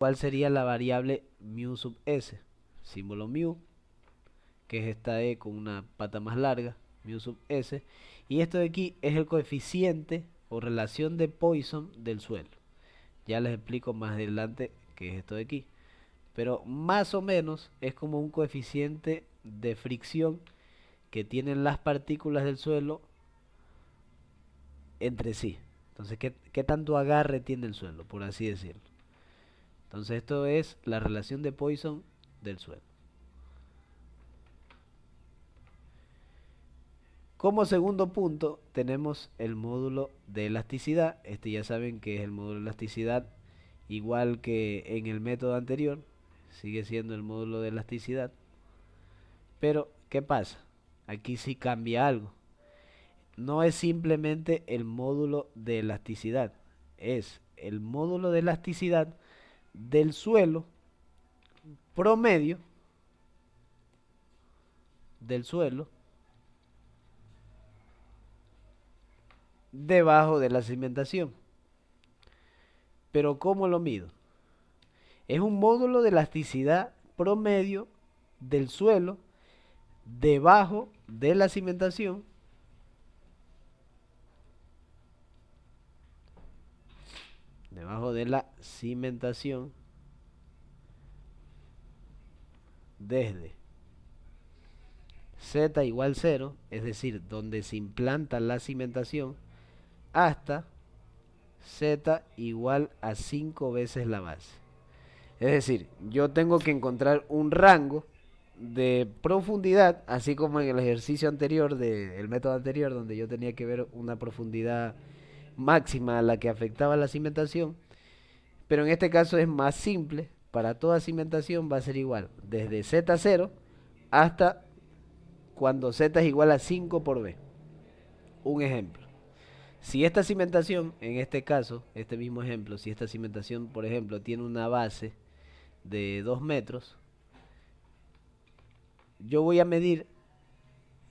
¿Cuál sería la variable mu sub s? Símbolo mu, que es esta e con una pata más larga, mu sub s. Y esto de aquí es el coeficiente o relación de Poisson del suelo. Ya les explico más adelante qué es esto de aquí. Pero más o menos es como un coeficiente de fricción que tienen las partículas del suelo entre sí. Entonces, ¿qué tanto agarre tiene el suelo, por así decirlo? Entonces, esto es la relación de Poisson del suelo. Como segundo punto, tenemos el módulo de elasticidad. Este ya saben que es el módulo de elasticidad, igual que en el método anterior. Sigue siendo el módulo de elasticidad. Pero, ¿qué pasa? Aquí sí cambia algo. No es simplemente el módulo de elasticidad, es el módulo de elasticidad del suelo promedio del suelo debajo de la cimentación. Pero ¿cómo lo mido? Es un módulo de elasticidad promedio del suelo debajo de la cimentación, debajo de la cimentación desde z igual 0, es decir, donde se implanta la cimentación, hasta z igual a 5 veces la base. Es decir, yo tengo que encontrar un rango de profundidad, así como en el ejercicio anterior, del método anterior, donde yo tenía que ver una profundidad máxima a la que afectaba la cimentación. Pero en este caso es más simple. Para toda cimentación va a ser igual, desde Z0 hasta cuando Z es igual a 5 por B. Un ejemplo. Si esta cimentación, en este caso, este mismo ejemplo, si esta cimentación, por ejemplo, tiene una base de 2 metros, yo voy a medir,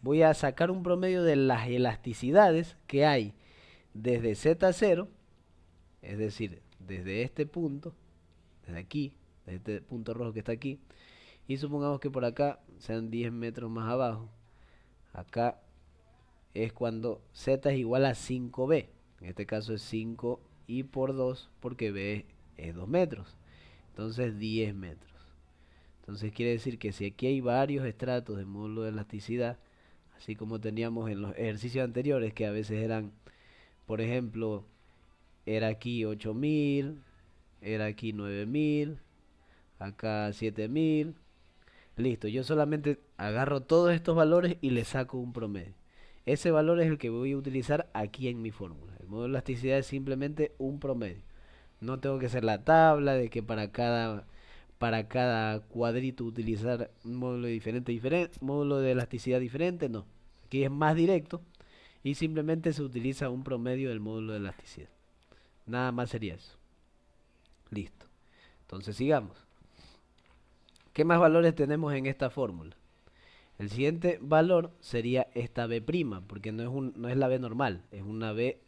voy a sacar un promedio de las elasticidades que hay desde Z0, es decir, desde este punto, desde aquí, desde este punto rojo que está aquí, y supongamos que por acá sean 10 metros más abajo. Acá es cuando Z es igual a 5B. En este caso es 5 y por 2 porque B es 2 metros. Entonces 10 metros. Entonces quiere decir que si aquí hay varios estratos de módulo de elasticidad, así como teníamos en los ejercicios anteriores, que a veces eran, por ejemplo, era aquí 8000, era aquí 9000, acá 7000. Listo, yo solamente agarro todos estos valores y le saco un promedio. Ese valor es el que voy a utilizar aquí en mi fórmula. El módulo de elasticidad es simplemente un promedio. No tengo que hacer la tabla de que para cada cuadrito utilizar un módulo módulo de elasticidad diferente, no. Aquí es más directo y simplemente se utiliza un promedio del módulo de elasticidad. Nada más sería eso. Listo. Entonces sigamos. ¿Qué más valores tenemos en esta fórmula? El siguiente valor sería esta B', porque no es la B normal, es una B'.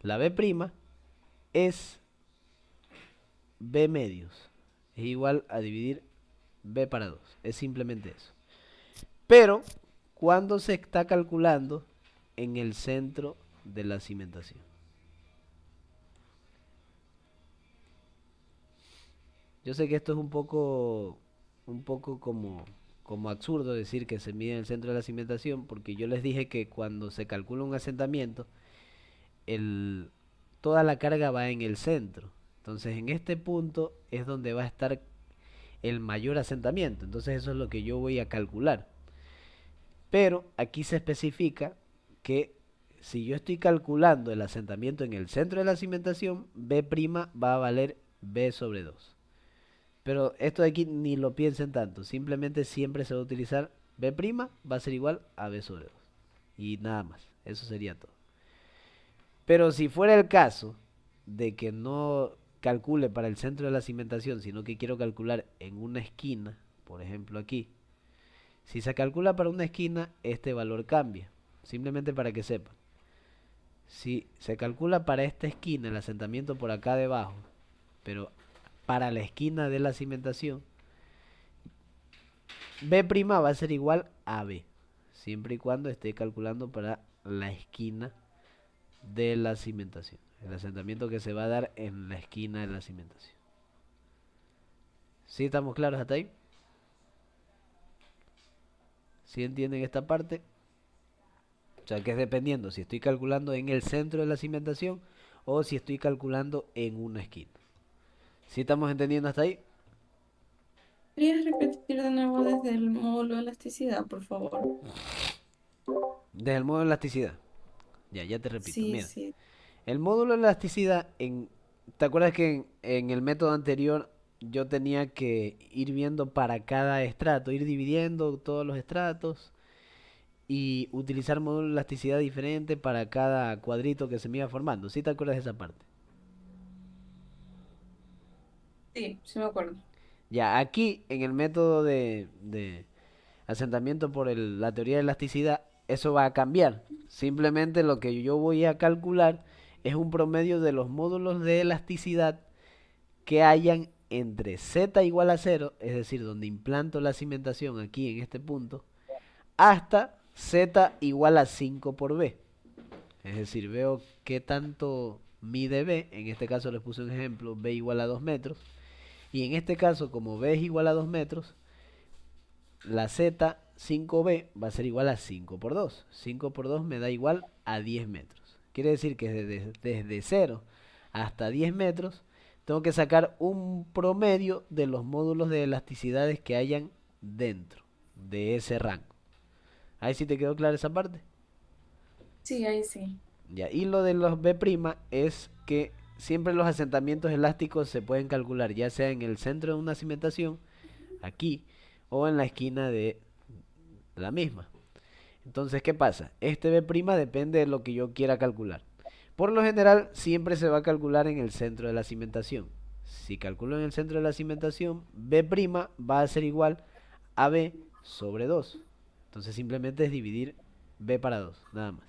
La B' es B medios. Es igual a dividir B para 2. Es simplemente eso. Pero, cuando se está calculando en el centro de la cimentación. Yo sé que esto es un poco como absurdo decir que se mide en el centro de la cimentación, porque yo les dije que cuando se calcula un asentamiento, el, toda la carga va en el centro. Entonces en este punto es donde va a estar el mayor asentamiento. Entonces eso es lo que yo voy a calcular. Pero aquí se especifica que si yo estoy calculando el asentamiento en el centro de la cimentación, B' va a valer B sobre 2. Pero esto de aquí ni lo piensen tanto. Simplemente siempre se va a utilizar B', va a ser igual a B sobre 2. Y nada más. Eso sería todo. Pero si fuera el caso de que no calcule para el centro de la cimentación, sino que quiero calcular en una esquina, por ejemplo aquí, si se calcula para una esquina, este valor cambia. Simplemente para que sepan. Si se calcula para esta esquina, el asentamiento por acá debajo, pero para la esquina de la cimentación, B' va a ser igual a B, siempre y cuando esté calculando para la esquina de la cimentación, el asentamiento que se va a dar en la esquina de la cimentación. ¿Sí estamos claros hasta ahí? ¿Sí entienden esta parte? O sea, que es dependiendo si estoy calculando en el centro de la cimentación o si estoy calculando en una esquina. ¿Sí estamos entendiendo hasta ahí? ¿Podrías repetir de nuevo desde el módulo de elasticidad, por favor? Desde el módulo de elasticidad. Ya te repito. Sí, Mira, sí. el módulo de elasticidad, ¿te acuerdas que en el método anterior yo tenía que ir viendo para cada estrato, ir dividiendo todos los estratos y utilizar módulo de elasticidad diferente para cada cuadrito que se me iba formando? ¿Sí te acuerdas de esa parte? Sí, sí me acuerdo. Ya, aquí en el método de asentamiento por la teoría de elasticidad, eso va a cambiar. Simplemente lo que yo voy a calcular es un promedio de los módulos de elasticidad que hayan entre z igual a cero, es decir, donde implanto la cimentación aquí en este punto, hasta z igual a 5 por b. Es decir, veo qué tanto mide b, en este caso les puse un ejemplo, b igual a 2 metros, y en este caso como b es igual a 2 metros, la z 5b va a ser igual a 5 por 2. 5 por 2 me da igual a 10 metros. Quiere decir que desde 0 hasta 10 metros tengo que sacar un promedio de los módulos de elasticidades que hayan dentro de ese rango. Ahí sí te quedó clara esa parte. Sí, ahí sí. Ya, y lo de los B' es que siempre los asentamientos elásticos se pueden calcular ya sea en el centro de una cimentación, aquí, o en la esquina de la misma. Entonces, ¿qué pasa? Este B' depende de lo que yo quiera calcular. Por lo general, siempre se va a calcular en el centro de la cimentación. Si calculo en el centro de la cimentación, B' va a ser igual a B sobre 2. Entonces simplemente es dividir B para 2, nada más.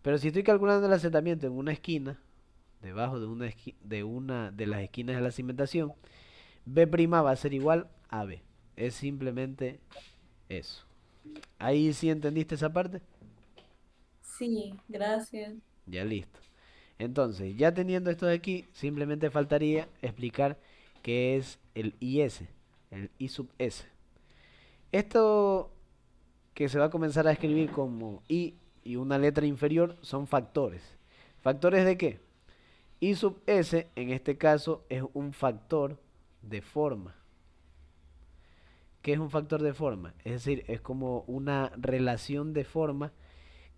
Pero si estoy calculando el asentamiento en una esquina, debajo de una de las esquinas de la cimentación, B' va a ser igual a B. Es simplemente eso. ¿Ahí sí entendiste esa parte? Sí, gracias. Ya listo. Entonces, ya teniendo esto de aquí, simplemente faltaría explicar qué es el IS, el I sub S. Esto que se va a comenzar a escribir como I y una letra inferior son factores. ¿Factores de qué? I sub S en este caso es un factor de forma. ¿Qué es un factor de forma? Es decir, es como una relación de forma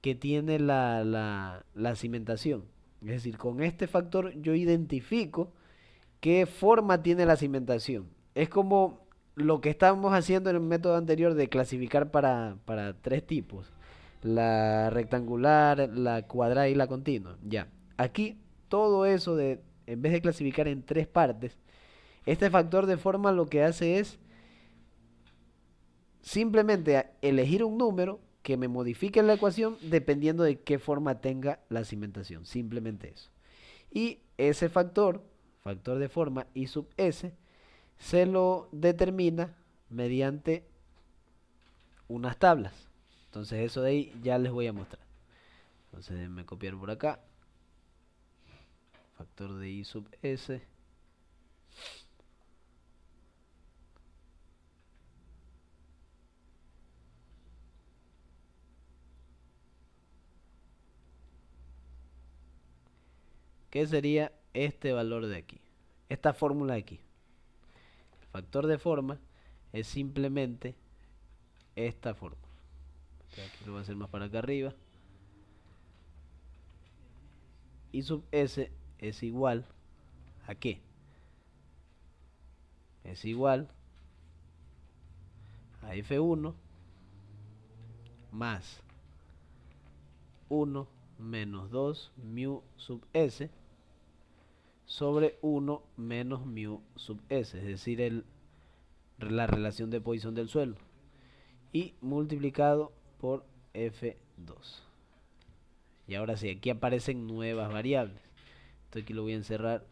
que tiene la cimentación. Es decir, con este factor yo identifico qué forma tiene la cimentación. Es como lo que estábamos haciendo en el método anterior de clasificar para tres tipos. La rectangular, la cuadrada y la continua. Ya. Aquí todo eso en vez de clasificar en tres partes, este factor de forma lo que hace es simplemente elegir un número que me modifique la ecuación dependiendo de qué forma tenga la cimentación. Simplemente eso. Y ese factor, factor de forma I sub S, se lo determina mediante unas tablas. Entonces eso de ahí ya les voy a mostrar. Entonces déjenme copiar por acá. Factor de I sub S. ¿Qué sería este valor de aquí? Esta fórmula de aquí. El factor de forma es simplemente esta fórmula. Aquí lo voy a hacer más para acá arriba. I sub S es igual a qué? Es igual a F1 más 1 menos 2 mu sub S sobre 1 menos mu sub S, es decir, la relación de Poisson del suelo, y multiplicado por F2. Y ahora sí, aquí aparecen nuevas variables. Esto aquí lo voy a encerrar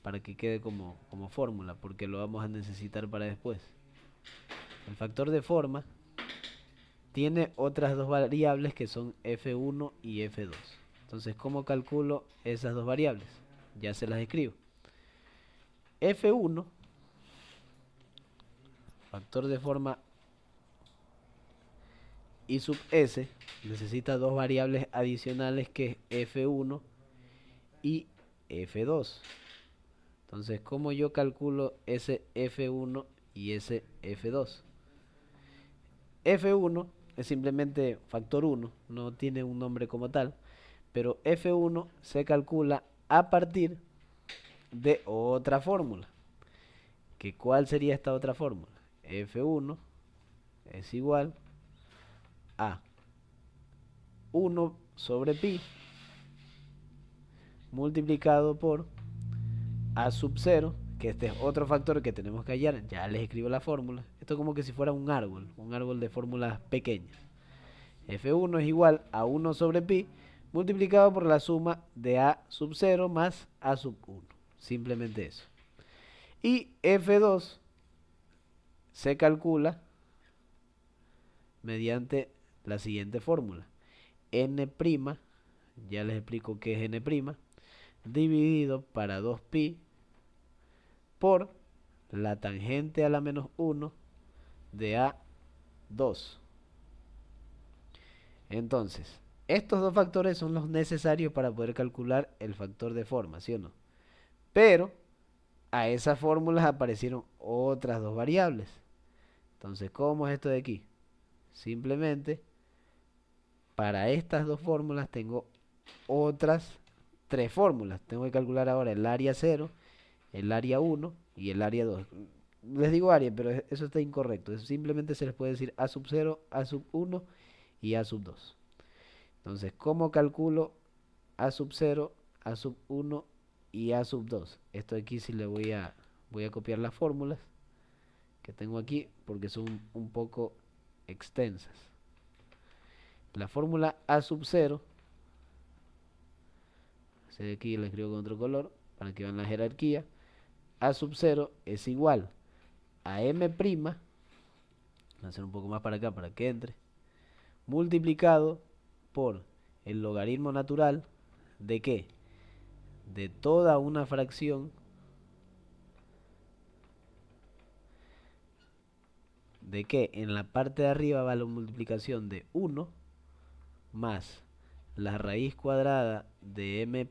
para que quede como fórmula, porque lo vamos a necesitar para después. El factor de forma tiene otras dos variables que son f1 y f2. Entonces, ¿cómo calculo esas dos variables? Ya se las escribo. f1, factor de forma y sub s, necesita dos variables adicionales que es f1 y f2. Entonces, ¿cómo yo calculo ese f1 y ese f2? f1 es simplemente factor 1, no tiene un nombre como tal, pero f1 se calcula a partir de otra fórmula. ¿Que cuál sería esta otra fórmula? f1 es igual a 1 sobre pi multiplicado por a sub 0, que este es otro factor que tenemos que hallar. Ya les escribo la fórmula. Esto es como que si fuera un árbol de fórmulas pequeñas. f1 es igual a 1 sobre pi multiplicado por la suma de a sub 0 más a sub 1. Simplemente eso. Y f2 se calcula mediante la siguiente fórmula. N', ya les explico qué es n', dividido para 2pi por la tangente a la menos 1 de A2. Entonces, estos dos factores son los necesarios para poder calcular el factor de forma, ¿sí o no? Pero a esas fórmulas aparecieron otras dos variables. Entonces, ¿cómo es esto de aquí? Simplemente, para estas dos fórmulas tengo otras tres fórmulas. Tengo que calcular ahora el área 0, el área 1 y el área 2. Les digo área, pero eso está incorrecto. Simplemente se les puede decir A sub 0, A sub 1 y A sub 2. Entonces, ¿cómo calculo A sub 0, A sub 1 y A sub 2? Esto aquí sí le voy a copiar las fórmulas que tengo aquí porque son un poco extensas. La fórmula A sub 0, aquí la escribo con otro color para que vean la jerarquía. A sub 0 es igual a m', voy a hacer un poco más para acá para que entre, multiplicado por el logaritmo natural de ¿qué? De toda una fracción de que en la parte de arriba va la multiplicación de 1 más la raíz cuadrada de m'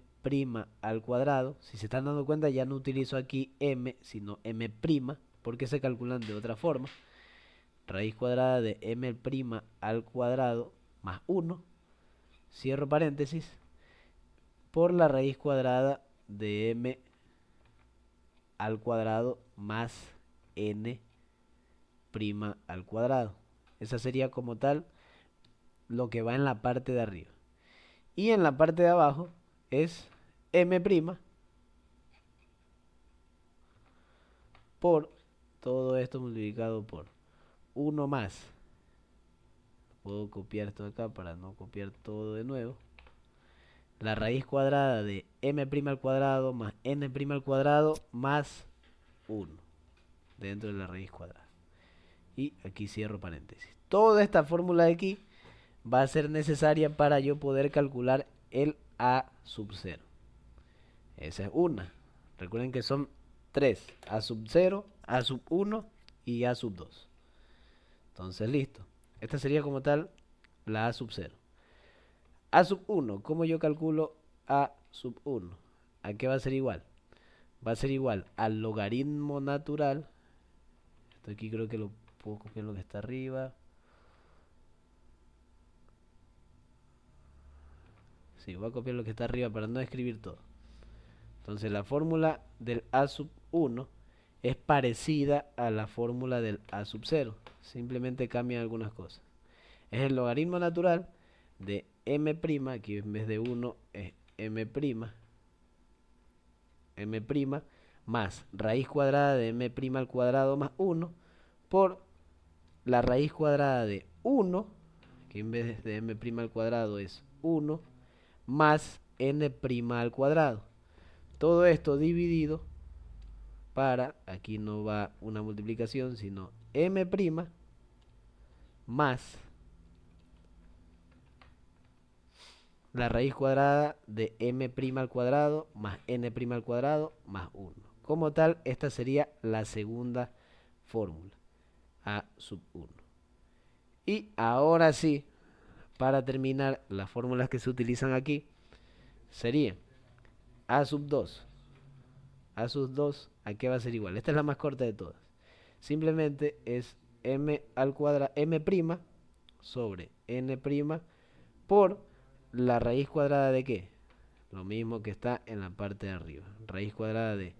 al cuadrado. Si se están dando cuenta, ya no utilizo aquí m, sino m', porque se calculan de otra forma. Raíz cuadrada de m' al cuadrado más 1, cierro paréntesis, por la raíz cuadrada de m al cuadrado más n' al cuadrado. Esa sería como tal lo que va en la parte de arriba. Y en la parte de abajo es m' por todo esto multiplicado por 1 más. Puedo copiar esto de acá para no copiar todo de nuevo. La raíz cuadrada de m' al cuadrado más n' al cuadrado más 1 dentro de la raíz cuadrada. Y aquí cierro paréntesis. Toda esta fórmula de aquí va a ser necesaria para yo poder calcular el a sub 0. Esa es una. Recuerden que son tres: a sub 0, a sub 1 y a sub 2. Entonces, listo. Esta sería como tal la a sub 0. A sub 1, ¿cómo yo calculo a sub 1? ¿A qué va a ser igual? Va a ser igual al logaritmo natural. Esto aquí creo que lo puedo copiar lo que está arriba. Sí, voy a copiar lo que está arriba para no escribir todo. Entonces la fórmula del a sub 1 es parecida a la fórmula del a sub 0. Simplemente cambian algunas cosas. Es el logaritmo natural de m', aquí en vez de 1 es m', más raíz cuadrada de m' al cuadrado más 1 por la raíz cuadrada de 1, que en vez de m' al cuadrado es 1, más n' al cuadrado. Todo esto dividido para, aquí no va una multiplicación, sino m' más la raíz cuadrada de m' al cuadrado más n' al cuadrado más 1. Como tal, esta sería la segunda fórmula, a sub 1. Y ahora sí, para terminar, las fórmulas que se utilizan aquí serían a sub 2. A sub 2, ¿a qué va a ser igual? Esta es la más corta de todas. Simplemente es m al cuadrado, m' sobre n' por la raíz cuadrada de ¿qué? Lo mismo que está en la parte de arriba. Raíz cuadrada de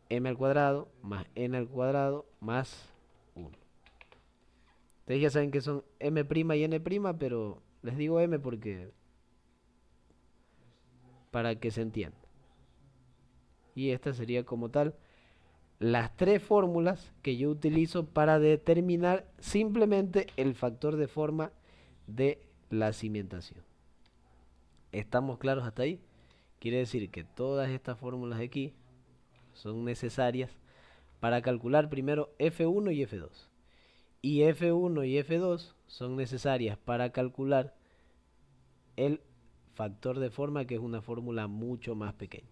m al cuadrado más n al cuadrado más 1. Ustedes ya saben que son m' y n', pero les digo m porque para que se entienda. Y esta sería como tal las tres fórmulas que yo utilizo para determinar simplemente el factor de forma de la cimentación. ¿Estamos claros hasta ahí? Quiere decir que todas estas fórmulas de aquí son necesarias para calcular primero F1 y F2. Y F1 y F2 son necesarias para calcular el factor de forma, que es una fórmula mucho más pequeña.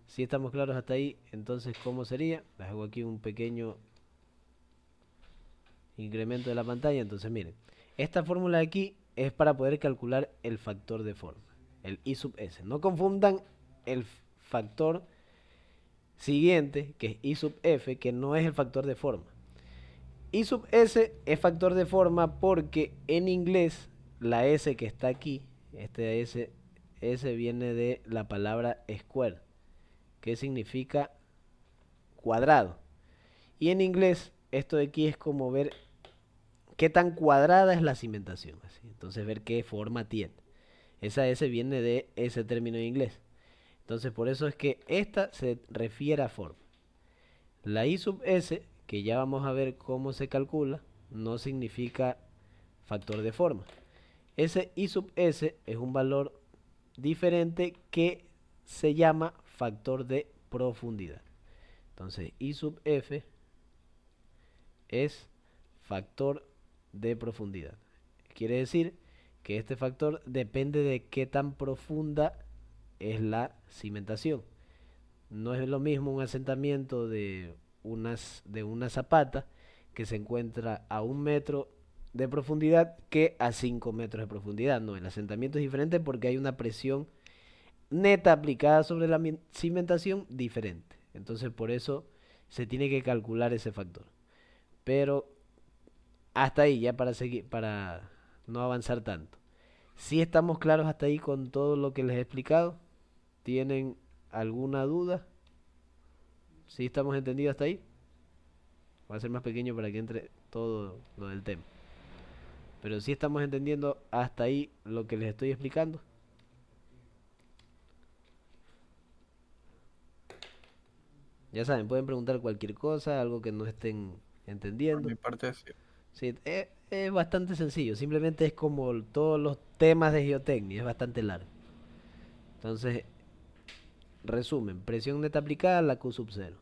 Si estamos claros hasta ahí, entonces ¿cómo sería? Les hago aquí un pequeño incremento de la pantalla. Entonces miren, esta fórmula de aquí es para poder calcular el factor de forma, el I sub S. No confundan el factor siguiente, que es I sub F, que no es el factor de forma. I sub S es factor de forma porque en inglés la S que está aquí, este S viene de la palabra square, que significa cuadrado. Y en inglés esto de aquí es como ver qué tan cuadrada es la cimentación. Así. Entonces ver qué forma tiene. Esa S viene de ese término en inglés. Entonces por eso es que esta se refiere a forma. La I sub S, que ya vamos a ver cómo se calcula, no significa factor de forma. Ese I sub S es un valor diferente que se llama factor de profundidad. Entonces I sub F es factor de profundidad. Quiere decir que este factor depende de qué tan profunda es la cimentación. No es lo mismo un asentamiento de una zapata que se encuentra a 1 metro de profundidad que a 5 metros de profundidad. No, el asentamiento es diferente porque hay una presión neta aplicada sobre la cimentación diferente. Entonces por eso se tiene que calcular ese factor. Pero hasta ahí, ya para seguir, para no avanzar tanto. Si estamos claros hasta ahí con todo lo que les he explicado. ¿Tienen alguna duda? ¿Sí estamos entendidos hasta ahí? Voy a hacer más pequeño para que entre todo lo del tema. Pero sí estamos entendiendo hasta ahí lo que les estoy explicando. Ya saben, pueden preguntar cualquier cosa, algo que no estén Por entendiendo. mi parte, sí. Sí, es bastante sencillo. Simplemente es como todos los temas de geotecnia. Es bastante largo. Entonces, resumen. Presión neta aplicada, la Q sub 0.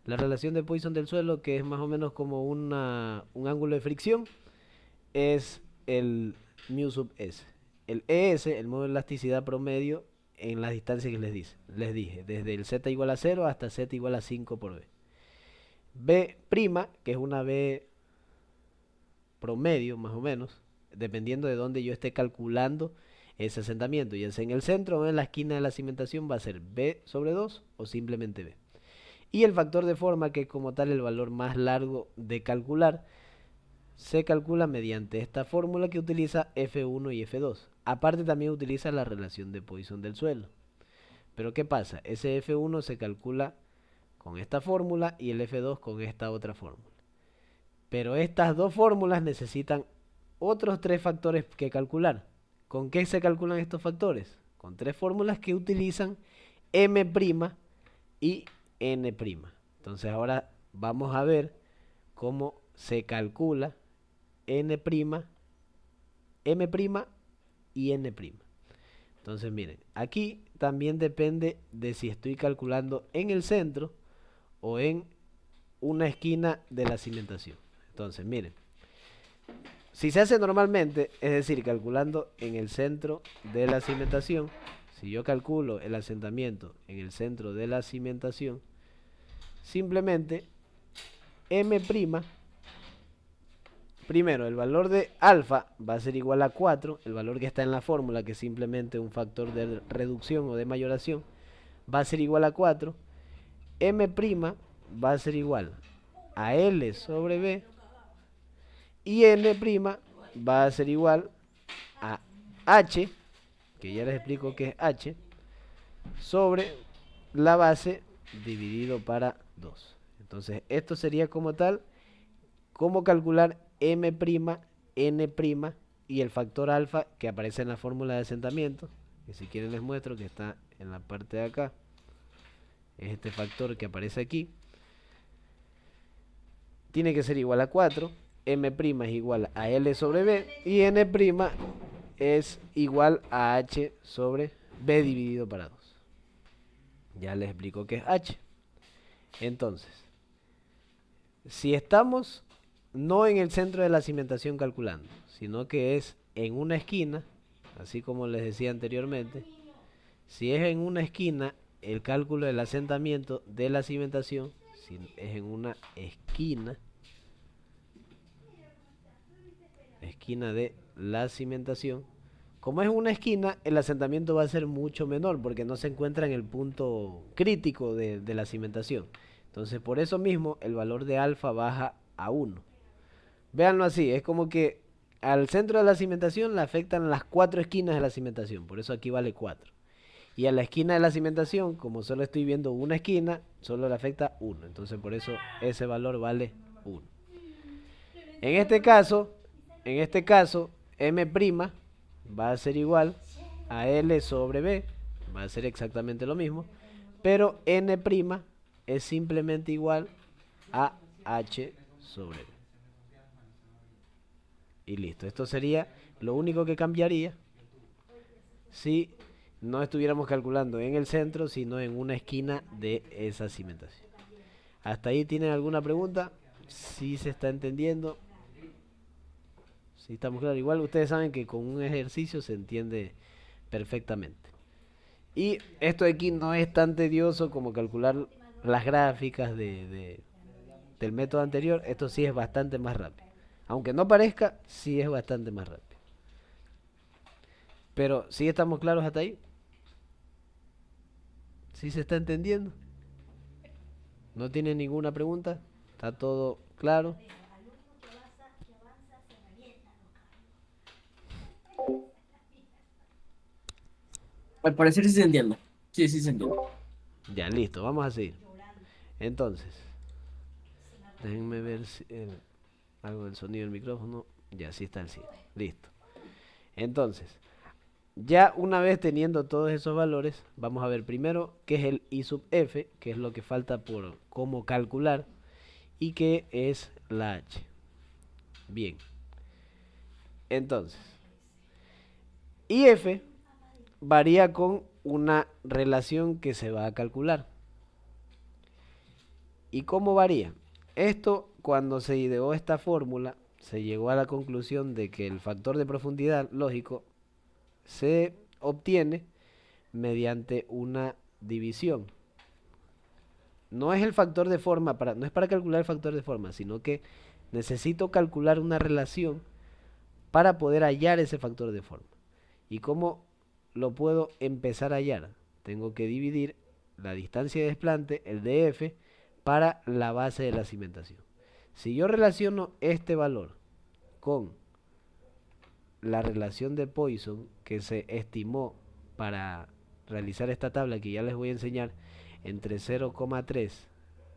La relación de Poisson del suelo, que es más o menos como un ángulo de fricción, es el mu sub S. El ES, el modo de elasticidad promedio, en las distancias que les dije, desde el Z igual a 0 hasta Z igual a 5 por B. B', que es una B promedio, más o menos, dependiendo de dónde yo esté calculando ese asentamiento. Ya sea en el centro o en la esquina de la cimentación, va a ser B sobre 2 o simplemente B. Y el factor de forma, que es como tal el valor más largo de calcular, se calcula mediante esta fórmula que utiliza F1 y F2. Aparte también utiliza la relación de Poisson del suelo. Pero ¿qué pasa? Ese F1 se calcula con esta fórmula y el F2 con esta otra fórmula. Pero estas dos fórmulas necesitan otros tres factores que calcular. ¿Con qué se calculan estos factores? Con tres fórmulas que utilizan M' y N'. Entonces ahora vamos a ver cómo se calcula N', M' y N'. Entonces miren, aquí también depende de si estoy calculando en el centro o en una esquina de la cimentación. Entonces, miren, si se hace normalmente, es decir, calculando en el centro de la cimentación, si yo calculo el asentamiento en el centro de la cimentación, simplemente M', primero el valor de alfa va a ser igual a 4, el valor que está en la fórmula, que es simplemente un factor de reducción o de mayoración, va a ser igual a 4. M' va a ser igual a L sobre B, y N' va a ser igual a H, que ya les explico qué es H, sobre la base dividido para 2. Entonces, esto sería como tal, cómo calcular M', N' y el factor alfa que aparece en la fórmula de asentamiento, que si quieren les muestro, que está en la parte de acá. Es este factor que aparece aquí. Tiene que ser igual a 4. M' es igual a L sobre B y N' es igual a H sobre B dividido para 2. Ya les explico qué es H. Entonces, si estamos no en el centro de la cimentación calculando, sino que es en una esquina, así como les decía anteriormente, si es en una esquina, el cálculo del asentamiento de la cimentación, si es en una esquina de la cimentación, como es una esquina, el asentamiento va a ser mucho menor porque no se encuentra en el punto crítico de la cimentación. Entonces, por eso mismo, el valor de alfa baja a 1. Véanlo así, es como que al centro de la cimentación le afectan las 4 esquinas de la cimentación, por eso aquí vale 4. Y a la esquina de la cimentación, como solo estoy viendo una esquina, solo le afecta 1. Entonces, por eso ese valor vale 1. En este caso, M' va a ser igual a L sobre B, va a ser exactamente lo mismo, pero N' es simplemente igual a H sobre B. Y listo, esto sería lo único que cambiaría si no estuviéramos calculando en el centro, sino en una esquina de esa cimentación. ¿Hasta ahí tienen alguna pregunta? ¿Sí se está entendiendo? ¿Sí estamos claros? Igual ustedes saben que con un ejercicio se entiende perfectamente. Y esto de aquí no es tan tedioso como calcular las gráficas del método anterior. Esto sí es bastante más rápido. Aunque no parezca, sí es bastante más rápido. Pero, ¿sí estamos claros hasta ahí? ¿Sí se está entendiendo? ¿No tiene ninguna pregunta? ¿Está todo claro? Al parecer sí se entiende. Sí, sí se entiende. Ya, listo, vamos a seguir. Entonces, déjenme ver si algo del sonido del micrófono. Ya, sí está el 100. Listo. Entonces, ya una vez teniendo todos esos valores, vamos a ver primero qué es el I sub F, que es lo que falta por cómo calcular, y qué es la H. Bien, entonces, IF varía con una relación que se va a calcular. ¿Y cómo varía? Esto, cuando se ideó esta fórmula, se llegó a la conclusión de que el factor de profundidad lógico se obtiene mediante una división. No es el factor de forma, no es para calcular el factor de forma, sino que necesito calcular una relación para poder hallar ese factor de forma. ¿Y cómo lo puedo empezar a hallar? Tengo que dividir la distancia de desplante, el df, para la base de la cimentación. Si yo relaciono este valor con la relación de Poisson que se estimó para realizar esta tabla que ya les voy a enseñar entre 0,3,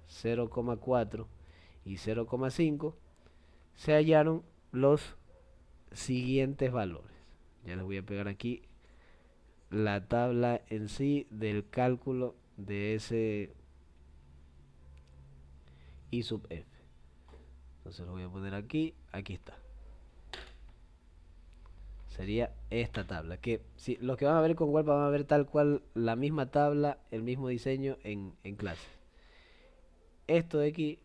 0,4 y 0,5, se hallaron los siguientes valores. Ya les voy a pegar aquí la tabla en sí del cálculo de ese I sub F. Entonces lo voy a poner aquí, aquí está. Sería esta tabla, que si los que van a ver con Word van a ver tal cual la misma tabla, el mismo diseño en clase. esto de aquí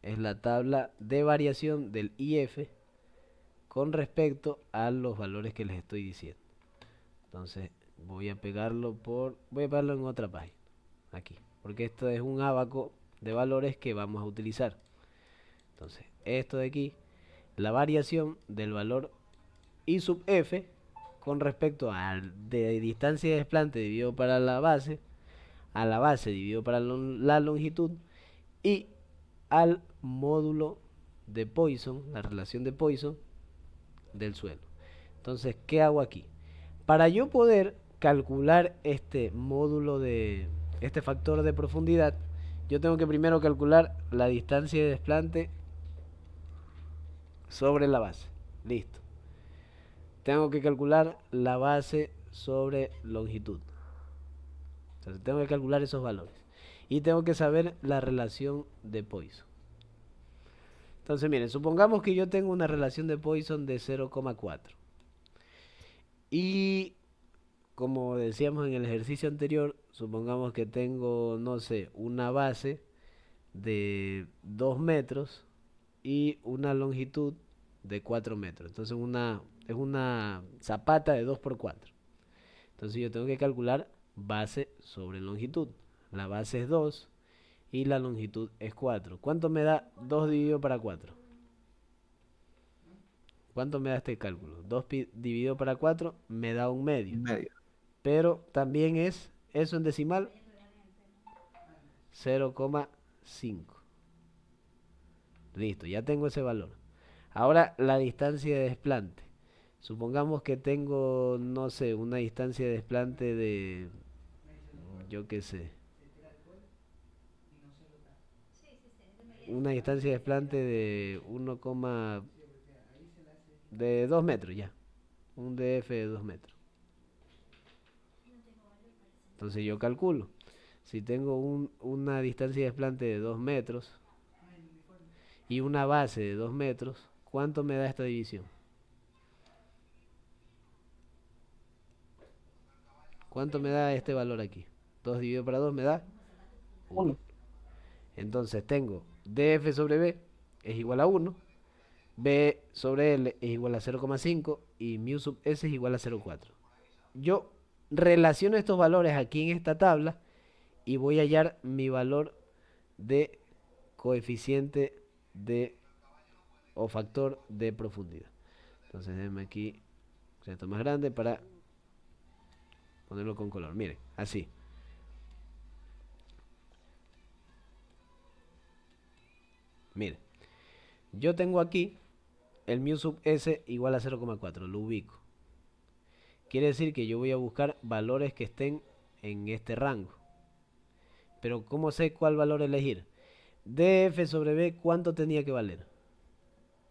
es la tabla de variación del IF con respecto a los valores que les estoy diciendo. Entonces voy a pegarlo en otra página, aquí, porque esto es un abaco de valores que vamos a utilizar. Entonces esto de aquí, la variación del valor I sub F con respecto a de distancia de desplante dividido para la base, a la base dividido para la longitud y al módulo de Poisson, la relación de Poisson del suelo. Entonces, ¿qué hago aquí? Para yo poder calcular este módulo de este factor de profundidad, yo tengo que primero calcular la distancia de desplante sobre la base. Listo. Tengo que calcular la base sobre longitud. Entonces tengo que calcular esos valores. Y tengo que saber la relación de Poisson. Entonces miren, supongamos que yo tengo una relación de Poisson de 0,4. Y como decíamos en el ejercicio anterior, supongamos que tengo, no sé, una base de 2 metros y una longitud de 4 metros. Entonces es una zapata de 2 por 4. Entonces yo tengo que calcular base sobre longitud. La base es 2 y la longitud es 4. ¿Cuánto me da 2 dividido para 4? ¿Cuánto me da este cálculo? 2 dividido para 4 me da un medio. Medio. Pero también es eso en decimal 0,5. Listo, ya tengo ese valor. Ahora la distancia de desplante. Supongamos que tengo, no sé, una distancia de desplante de, yo qué sé, una distancia de desplante de 1, de 2 metros ya. Un DF de 2 metros. Entonces yo calculo. Si tengo una distancia de desplante de 2 metros y una base de 2 metros, ¿cuánto me da esta división? ¿Cuánto me da este valor aquí? 2 dividido para 2 me da 1. 1. Entonces tengo df sobre b es igual a 1, b sobre l es igual a 0,5 y mu sub s es igual a 0,4. Yo relaciono estos valores aquí en esta tabla y voy a hallar mi valor de coeficiente de o factor de profundidad. Entonces déjenme aquí esto más grande para ponerlo con color. Miren, así. Miren, yo tengo aquí el mu sub s igual a 0,4, lo ubico. Quiere decir que yo voy a buscar valores que estén en este rango. Pero ¿cómo sé cuál valor elegir? df sobre b, ¿cuánto tenía que valer?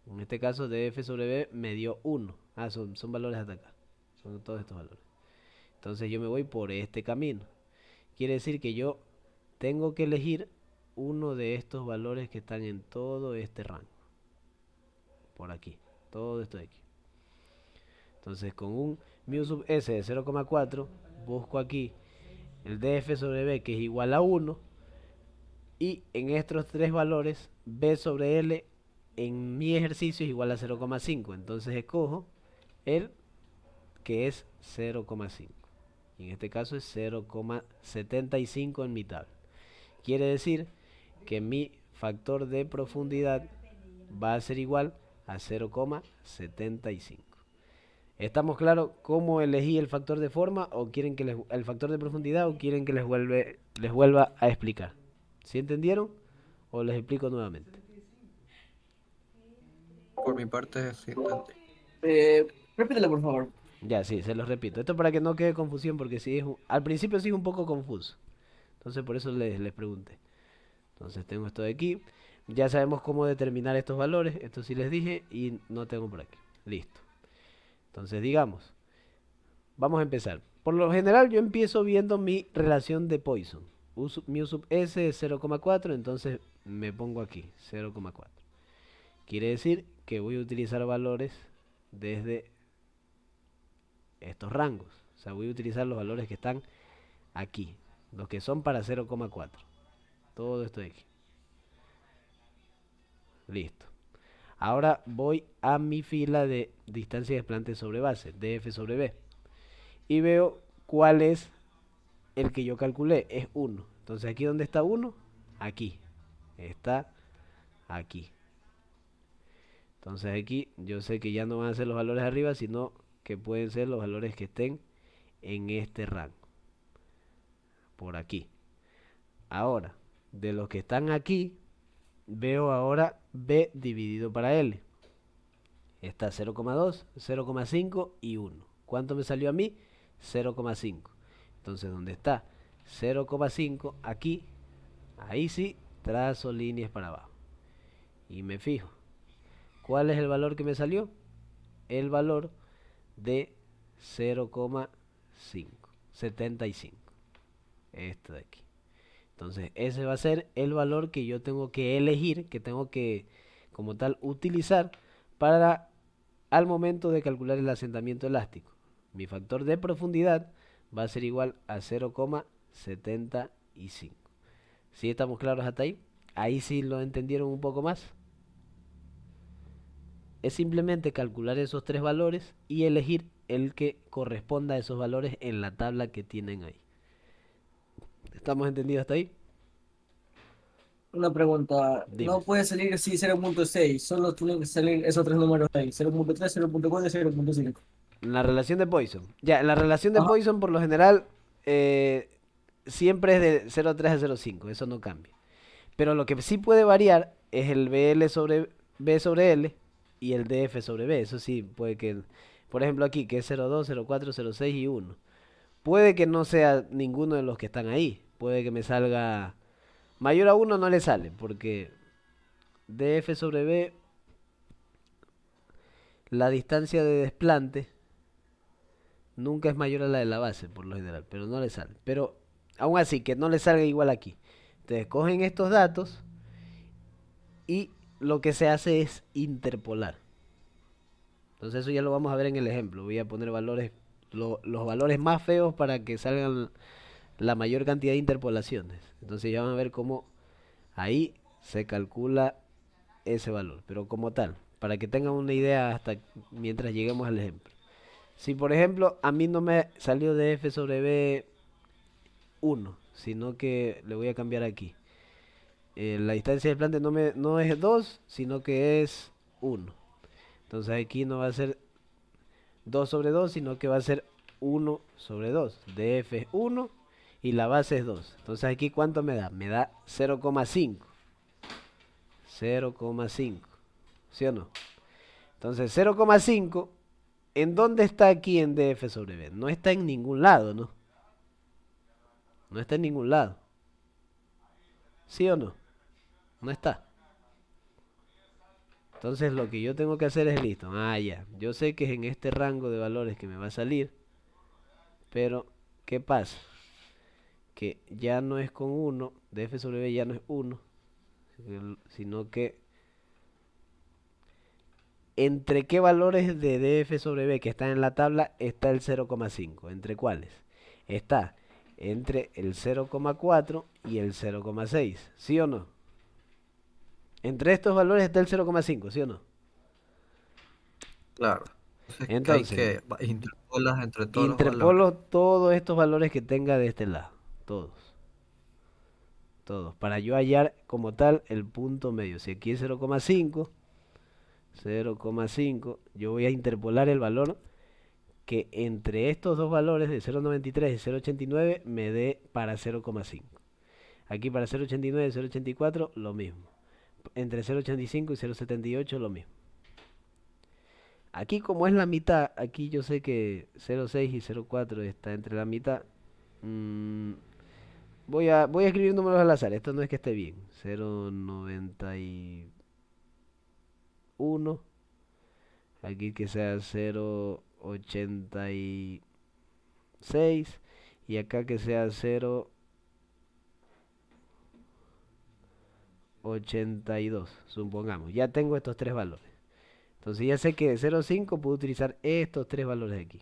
En este caso df sobre b me dio 1. Ah, son valores hasta acá. Son todos estos valores. Entonces yo me voy por este camino. Quiere decir que yo tengo que elegir uno de estos valores que están en todo este rango. Por aquí. Todo esto de aquí. Entonces con un mu sub s de 0,4 busco aquí el df sobre b que es igual a 1 y en estos tres valores b sobre l en mi ejercicio es igual a 0,5. Entonces escojo el que es 0,5 y en este caso es 0,75 en mi tabla. Quiere decir que mi factor de profundidad va a ser igual a 0,75. ¿Estamos claros cómo elegí el factor de forma o quieren que el factor de profundidad o quieren que les vuelva a explicar? ¿Sí entendieron o les explico nuevamente? Por mi parte, sí entendí. Repítelo, por favor. Ya, sí, se los repito. Esto para que no quede confusión porque sí al principio sí es un poco confuso. Entonces por eso les pregunté. Entonces tengo esto de aquí. Ya sabemos cómo determinar estos valores. Esto sí les dije y no tengo por aquí. Listo. Entonces digamos, vamos a empezar. Por lo general yo empiezo viendo mi relación de Poisson. Mu sub s es 0,4, entonces me pongo aquí, 0,4. Quiere decir que voy a utilizar valores desde estos rangos. O sea, voy a utilizar los valores que están aquí, los que son para 0,4. Todo esto de aquí. Listo. Ahora voy a mi fila de distancia de desplante sobre base, df sobre b. Y veo cuál es el que yo calculé. Es 1. Entonces, ¿aquí dónde está 1? Aquí. Está aquí. Entonces aquí yo sé que ya no van a ser los valores arriba, sino que pueden ser los valores que estén en este rango. Por aquí. Ahora, de los que están aquí, veo ahora B dividido para L. Está 0,2, 0,5 y 1. ¿Cuánto me salió a mí? 0,5. Entonces, ¿dónde está 0,5? Aquí. Ahí sí, trazo líneas para abajo. Y me fijo. ¿Cuál es el valor que me salió? El valor de 0,575. Esto de aquí. Entonces, ese va a ser el valor que yo tengo que elegir, que tengo que, como tal, utilizar para al momento de calcular el asentamiento elástico. Mi factor de profundidad va a ser igual a 0,75. ¿Sí estamos claros hasta ahí? Ahí sí lo entendieron un poco más. Es simplemente calcular esos tres valores y elegir el que corresponda a esos valores en la tabla que tienen ahí. ¿Estamos entendidos hasta ahí? Una pregunta, Dime. no puede salir así 0,6, solo tienen que salir esos tres números ahí, 0,3, 0,4 y 0,5. La relación de Poisson. Ya, la relación de Ajá. Poisson por lo general siempre es de 0,3 a 0,5, eso no cambia. Pero lo que sí puede variar es el BL sobre B sobre L y el DF sobre B. Eso sí, puede que, por ejemplo aquí, que es 0,2, 0,4, 0,6 y 1. Puede que no sea ninguno de los que están ahí. Puede que me salga... Mayor a 1 no le sale, porque DF sobre B, la distancia de desplante nunca es mayor a la de la base, por lo general, pero no le sale. Pero aún así, que no le salga igual aquí. Entonces cogen estos datos y lo que se hace es interpolar. Entonces eso ya lo vamos a ver en el ejemplo. Voy a poner valores, los valores más feos para que salgan la mayor cantidad de interpolaciones. Entonces ya van a ver cómo ahí se calcula ese valor. Pero como tal, para que tengan una idea hasta mientras lleguemos al ejemplo. Si por ejemplo a mí no me salió de f sobre b 1, sino que le voy a cambiar aquí. La distancia del plante no es 2, sino que es 1. Entonces aquí no va a ser 2 sobre 2, sino que va a ser 1 sobre 2. df es 1 y la base es 2. Entonces aquí ¿cuánto me da? Me da 0,5. 0,5. ¿Sí o no? Entonces 0,5, ¿en dónde está aquí en df sobre b? No está en ningún lado, ¿no? No está en ningún lado. ¿Sí o no? No está. Entonces lo que yo tengo que hacer es listo. Ah, ya. Yo sé que es en este rango de valores que me va a salir. Pero, ¿qué pasa? Que ya no es con 1. df sobre b ya no es 1. Sino que ¿entre qué valores de df sobre b que están en la tabla está el 0,5? ¿Entre cuáles? Está entre el 0,4 y el 0,6. ¿Sí o no? Entre estos valores está el 0,5, ¿sí o no? Claro. Entonces, que hay Entonces, que interpolas entre todos los valores. interpolo todos estos valores que tenga de este lado. Todos. Todos. Para yo hallar como tal el punto medio. Si aquí es 0,5, 0,5, yo voy a interpolar el valor que entre estos dos valores de 0,93 y 0,89 me dé para 0,5. Aquí para 0,89 y 0,84 lo mismo. Entre 0,85 y 0,78 lo mismo. Aquí como es la mitad, aquí yo sé que 0,6 y 0,4 está entre la mitad. Voy a escribir números al azar, esto no es que esté bien. 0,91. Aquí que sea 0,86. Y acá que sea 0,82, supongamos. Ya tengo estos tres valores. Entonces ya sé que de 0,5 puedo utilizar estos tres valores de aquí.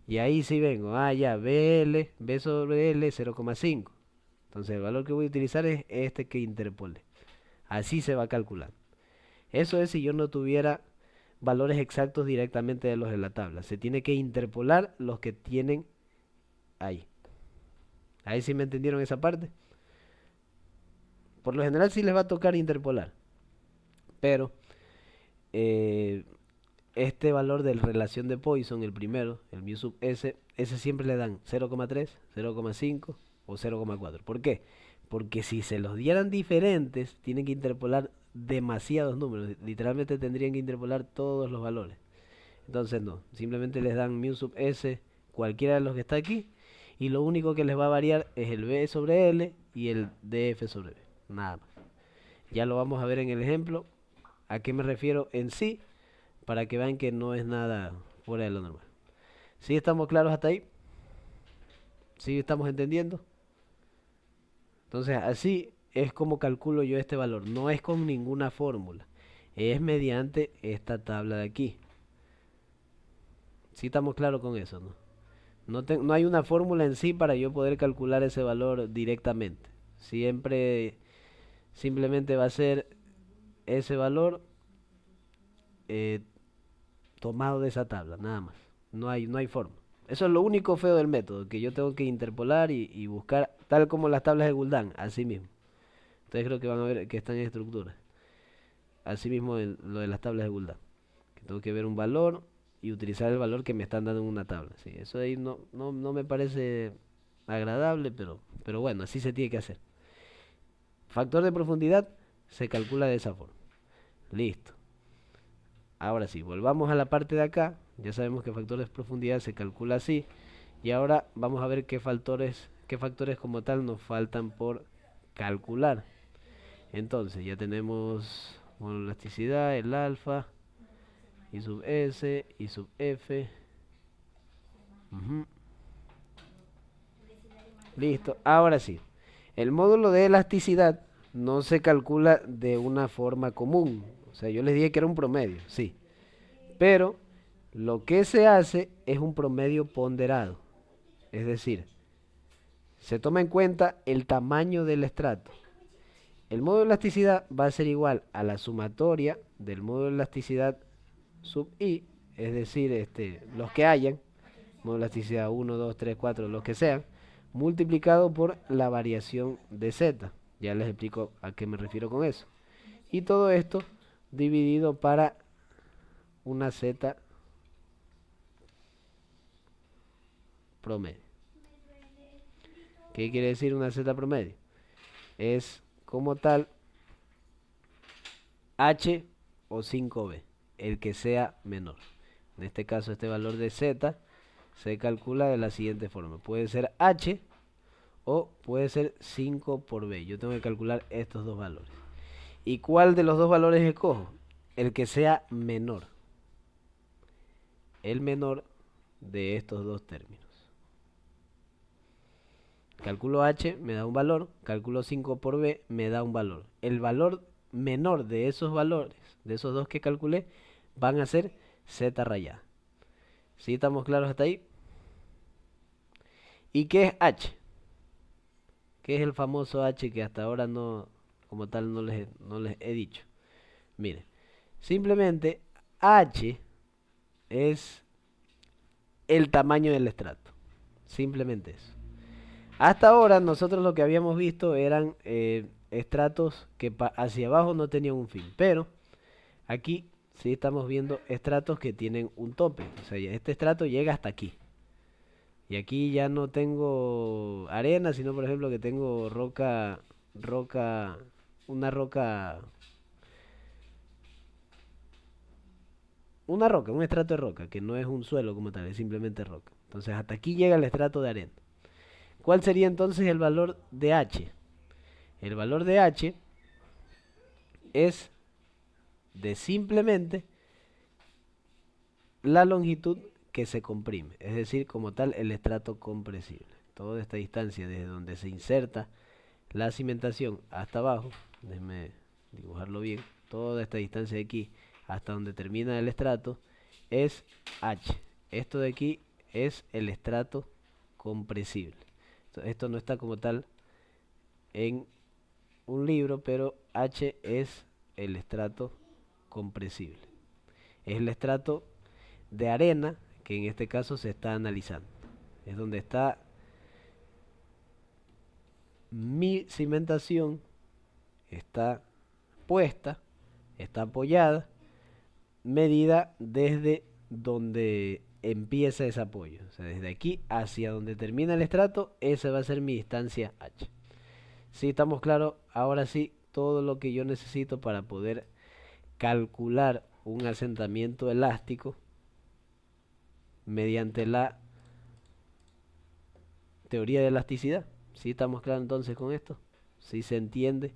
Y ahí sí vengo. Ah, ya, B sobre L 0,5. Entonces el valor que voy a utilizar es este que interpole. Así se va calculando. Eso es si yo no tuviera valores exactos directamente de los de la tabla. Se tiene que interpolar los que tienen ahí. Ahí sí me entendieron esa parte. Por lo general sí les va a tocar interpolar. Pero este valor de relación de Poisson, el primero, el mu sub s, ese siempre le dan 0,3, 0,5 o 0,4. ¿Por qué? Porque si se los dieran diferentes, tienen que interpolar demasiados números. Literalmente tendrían que interpolar todos los valores. Entonces no, simplemente les dan mu sub s, cualquiera de los que está aquí, y lo único que les va a variar es el b sobre l y el df sobre b. Nada más. Ya lo vamos a ver en el ejemplo. ¿A qué me refiero en sí? Para que vean que no es nada fuera de lo normal. ¿Sí estamos claros hasta ahí? ¿Sí estamos entendiendo? Entonces así es como calculo yo este valor. No es con ninguna fórmula. Es mediante esta tabla de aquí. ¿Sí estamos claros con eso, no? No hay una fórmula en sí para yo poder calcular ese valor directamente. Simplemente va a ser ese valor tomado de esa tabla, nada más. No hay forma. Eso es lo único feo del método, que yo tengo que interpolar y buscar, tal como las tablas de Guldan, así mismo. Ustedes creo que van a ver que están en estructura. Así mismo lo de las tablas de Guldan. Que tengo que ver un valor y utilizar el valor que me están dando en una tabla. Sí, eso ahí no me parece agradable, pero bueno, así se tiene que hacer. Factor de profundidad se calcula de esa forma. Listo. Ahora sí, volvamos a la parte de acá. Ya sabemos que el factor de profundidad se calcula así. Y ahora vamos a ver qué factores como tal nos faltan por calcular. Entonces ya tenemos elasticidad, el alfa, I sub S, I sub F. Listo, ahora sí. El módulo de elasticidad no se calcula de una forma común. O sea, yo les dije que era un promedio, sí. Pero lo que se hace es un promedio ponderado. Es decir, se toma en cuenta el tamaño del estrato. El módulo de elasticidad va a ser igual a la sumatoria del módulo de elasticidad sub i, es decir, los que hayan, módulo de elasticidad 1, 2, 3, 4, los que sean, multiplicado por la variación de z. Ya les explico a qué me refiero con eso. Y todo esto dividido para una z promedio. ¿Qué quiere decir una z promedio? Es como tal h o 5b, el que sea menor. En este caso este valor de z se calcula de la siguiente forma. Puede ser h o puede ser 5 por b. Yo tengo que calcular estos dos valores. ¿Y cuál de los dos valores escojo? El que sea menor. El menor de estos dos términos. Calculo h, me da un valor. Calculo 5 por b, me da un valor. El valor menor de esos valores, de esos dos que calculé, van a ser z rayada. ¿Sí estamos claros hasta ahí? ¿Y qué es h? ¿Qué es el famoso h que hasta ahora no, como tal, no les he dicho? Mire, simplemente h es el tamaño del estrato. Simplemente eso. Hasta ahora nosotros lo que habíamos visto eran estratos que hacia abajo no tenían un fin. Pero aquí sí estamos viendo estratos que tienen un tope. O sea, este estrato llega hasta aquí. Y aquí ya no tengo arena, sino por ejemplo que tengo una roca, un estrato de roca, que no es un suelo como tal, es simplemente roca. Entonces hasta aquí llega el estrato de arena. ¿Cuál sería entonces el valor de h? El valor de h es de simplemente la longitud que se comprime, es decir, como tal el estrato compresible. Toda esta distancia desde donde se inserta la cimentación hasta abajo, déjenme dibujarlo bien, toda esta distancia de aquí hasta donde termina el estrato es h. Esto de aquí es el estrato compresible. Esto no está como tal en un libro, pero H es el estrato compresible. Es el estrato de arena que en este caso se está analizando. Es donde está mi cimentación, está puesta, está apoyada, medida desde donde empieza ese apoyo. O sea, desde aquí hacia donde termina el estrato, esa va a ser mi distancia H. Si estamos claros, ahora sí, todo lo que yo necesito para poder calcular un asentamiento elástico mediante la teoría de elasticidad. ¿Sí estamos claros entonces con esto? ¿Sí se entiende?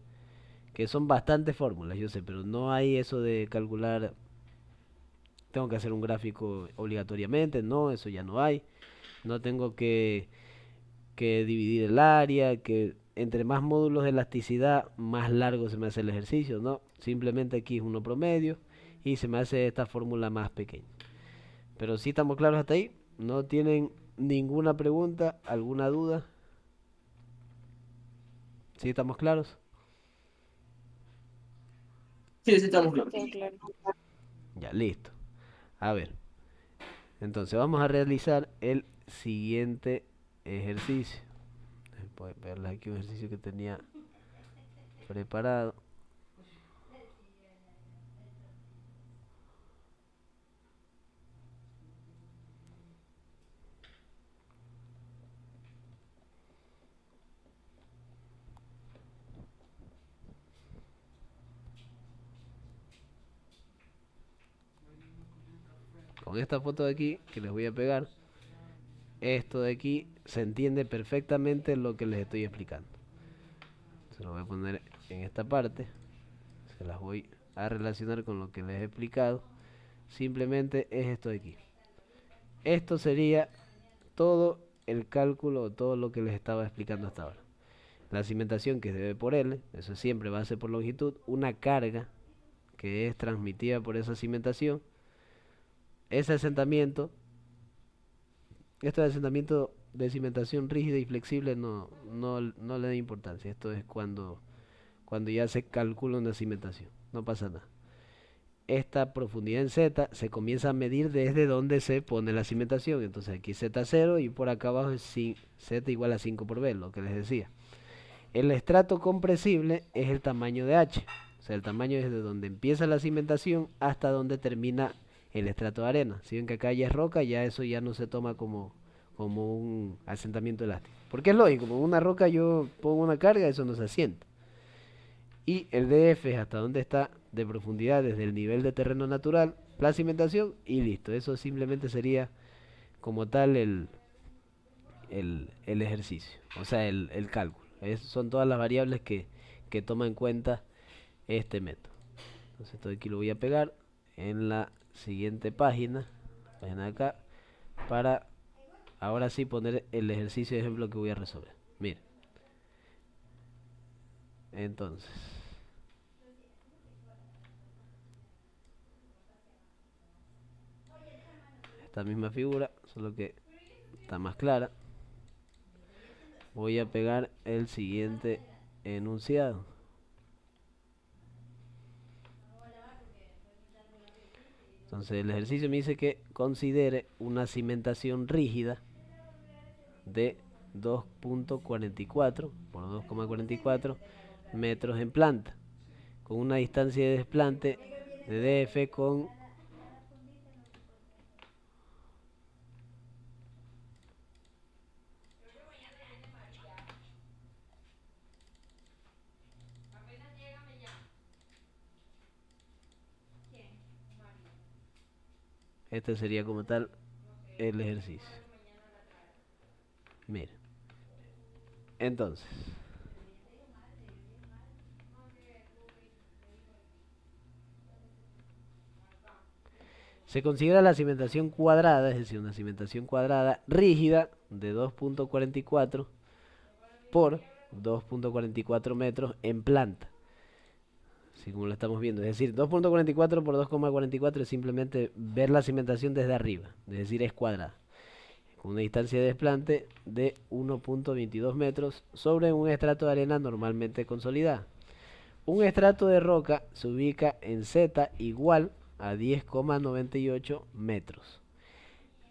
Que son bastantes fórmulas, yo sé, pero no hay eso de calcular, tengo que hacer un gráfico obligatoriamente, no, eso ya no hay. No tengo que dividir el área, que entre más módulos de elasticidad, más largo se me hace el ejercicio, no. Simplemente aquí es uno promedio y se me hace esta fórmula más pequeña. Pero si estamos claros hasta ahí, no tienen ninguna pregunta, alguna duda. ¿Sí estamos claros? Sí, sí, estamos claros. Todo claro. Ya, listo. A ver, entonces vamos a realizar el siguiente ejercicio. Voy a verles aquí un ejercicio que tenía preparado. Con esta foto de aquí que les voy a pegar, esto de aquí se entiende perfectamente lo que les estoy explicando. Se lo voy a poner en esta parte, se las voy a relacionar con lo que les he explicado. Simplemente es esto de aquí. Esto sería todo el cálculo, todo lo que les estaba explicando hasta ahora. La cimentación que es dB por L, eso es siempre base por longitud, una carga que es transmitida por esa cimentación. Ese asentamiento, esto de asentamiento de cimentación rígida y flexible no le da importancia. Esto es cuando ya se calcula una cimentación, no pasa nada. Esta profundidad en Z se comienza a medir desde donde se pone la cimentación. Entonces aquí Z0 y por acá abajo es Z igual a 5 por B, lo que les decía. El estrato compresible es el tamaño de H. O sea, el tamaño es desde donde empieza la cimentación hasta donde termina el estrato de arena. Si ven que acá ya es roca, ya eso ya no se toma como un asentamiento elástico. Porque es lógico, como una roca yo pongo una carga, eso no se asienta. Y el DF es hasta donde está de profundidad desde el nivel de terreno natural, la cimentación y listo. Eso simplemente sería como tal el ejercicio, o sea, el cálculo. Son todas las variables que toma en cuenta este método. Entonces esto de aquí lo voy a pegar en la siguiente página de acá, para ahora sí poner el ejercicio de ejemplo que voy a resolver. Miren, entonces esta misma figura, solo que está más clara. Voy a pegar el siguiente enunciado. Entonces el ejercicio me dice que considere una cimentación rígida de 2.44 por 2,44 metros en planta, con una distancia de desplante de DF con este sería como tal el ejercicio. Mira, entonces se considera la cimentación cuadrada, es decir, una cimentación cuadrada rígida de 2.44 por 2.44 metros en planta. Así como lo estamos viendo. Es decir, 2.44 por 2,44 es simplemente ver la cimentación desde arriba. Es decir, es cuadrada. con una distancia de desplante de 1.22 metros sobre un estrato de arena normalmente consolidada. Un estrato de roca se ubica en Z igual a 10,98 metros.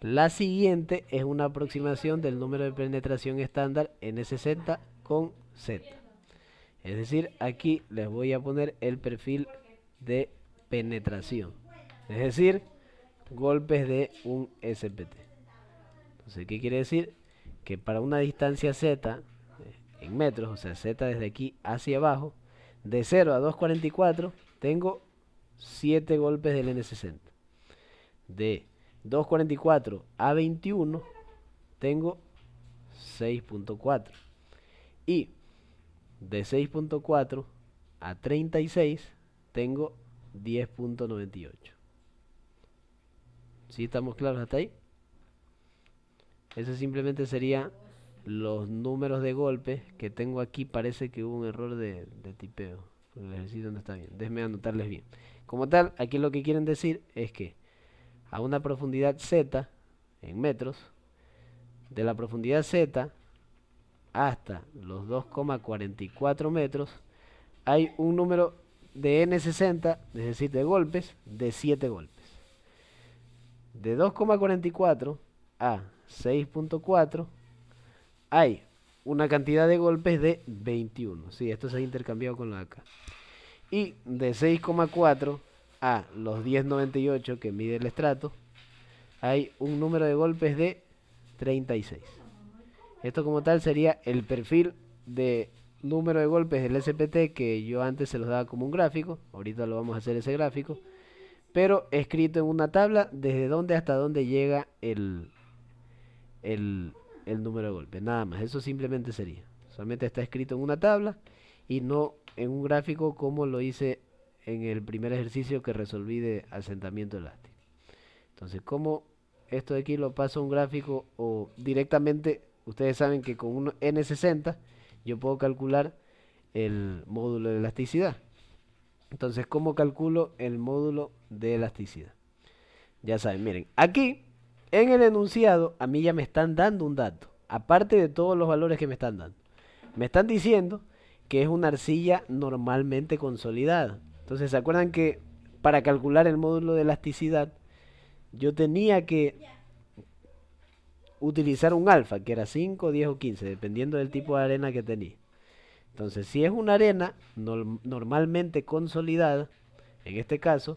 La siguiente es una aproximación del número de penetración estándar N60 con Z. Es decir, aquí les voy a poner el perfil de penetración. Es decir, golpes de un SPT. Entonces, ¿qué quiere decir? Que para una distancia Z en metros, o sea, Z desde aquí hacia abajo, de 0 a 2,44 tengo 7 golpes del N60. De 2,44 a 21 tengo 6,4. Y de 6,4 a 36 tengo 10,98. ¿Sí estamos claros hasta ahí? Ese simplemente sería los números de golpes que tengo aquí. Parece que hubo un error de tipeo. El ejercicio no está bien. Déjenme anotarles bien. Como tal, aquí lo que quieren decir es que a una profundidad Z en metros, de la profundidad Z hasta los 2,44 metros, hay un número de N60, es decir, de golpes, de 7 golpes. De 2,44 a 6,4 hay una cantidad de golpes de 21. Sí, esto se ha intercambiado con lo de acá. Y de 6,4 a los 10,98 que mide el estrato, hay un número de golpes de 36. Esto como tal sería el perfil de número de golpes del SPT que yo antes se los daba como un gráfico. Ahorita lo vamos a hacer ese gráfico, pero escrito en una tabla desde dónde hasta dónde llega el número de golpes. Nada más, eso simplemente sería. Solamente está escrito en una tabla y no en un gráfico como lo hice en el primer ejercicio que resolví de asentamiento elástico. Entonces, como esto de aquí lo paso a un gráfico o directamente, ustedes saben que con un N60 yo puedo calcular el módulo de elasticidad. Entonces, ¿cómo calculo el módulo de elasticidad? Ya saben, miren, aquí en el enunciado a mí ya me están dando un dato, aparte de todos los valores que me están dando. Me están diciendo que es una arcilla normalmente consolidada. Entonces, ¿se acuerdan que para calcular el módulo de elasticidad yo tenía que utilizar un alfa, que era 5, 10 o 15, dependiendo del tipo de arena que tenía? Entonces, si es una arena normalmente consolidada, en este caso,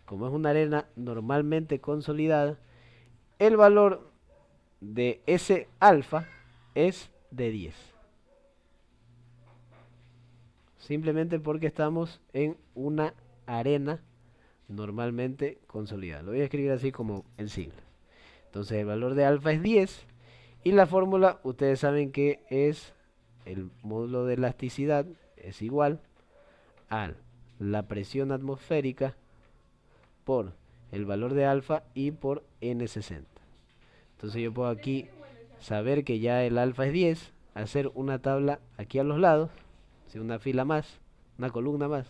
como es una arena normalmente consolidada, el valor de ese alfa es de 10. Simplemente porque estamos en una arena normalmente consolidada. Lo voy a escribir así como en siglas. Entonces el valor de alfa es 10 y la fórmula ustedes saben que es el módulo de elasticidad es igual a la presión atmosférica por el valor de alfa y por N60. Entonces yo puedo aquí saber que ya el alfa es 10, hacer una tabla aquí a los lados, una fila más, una columna más,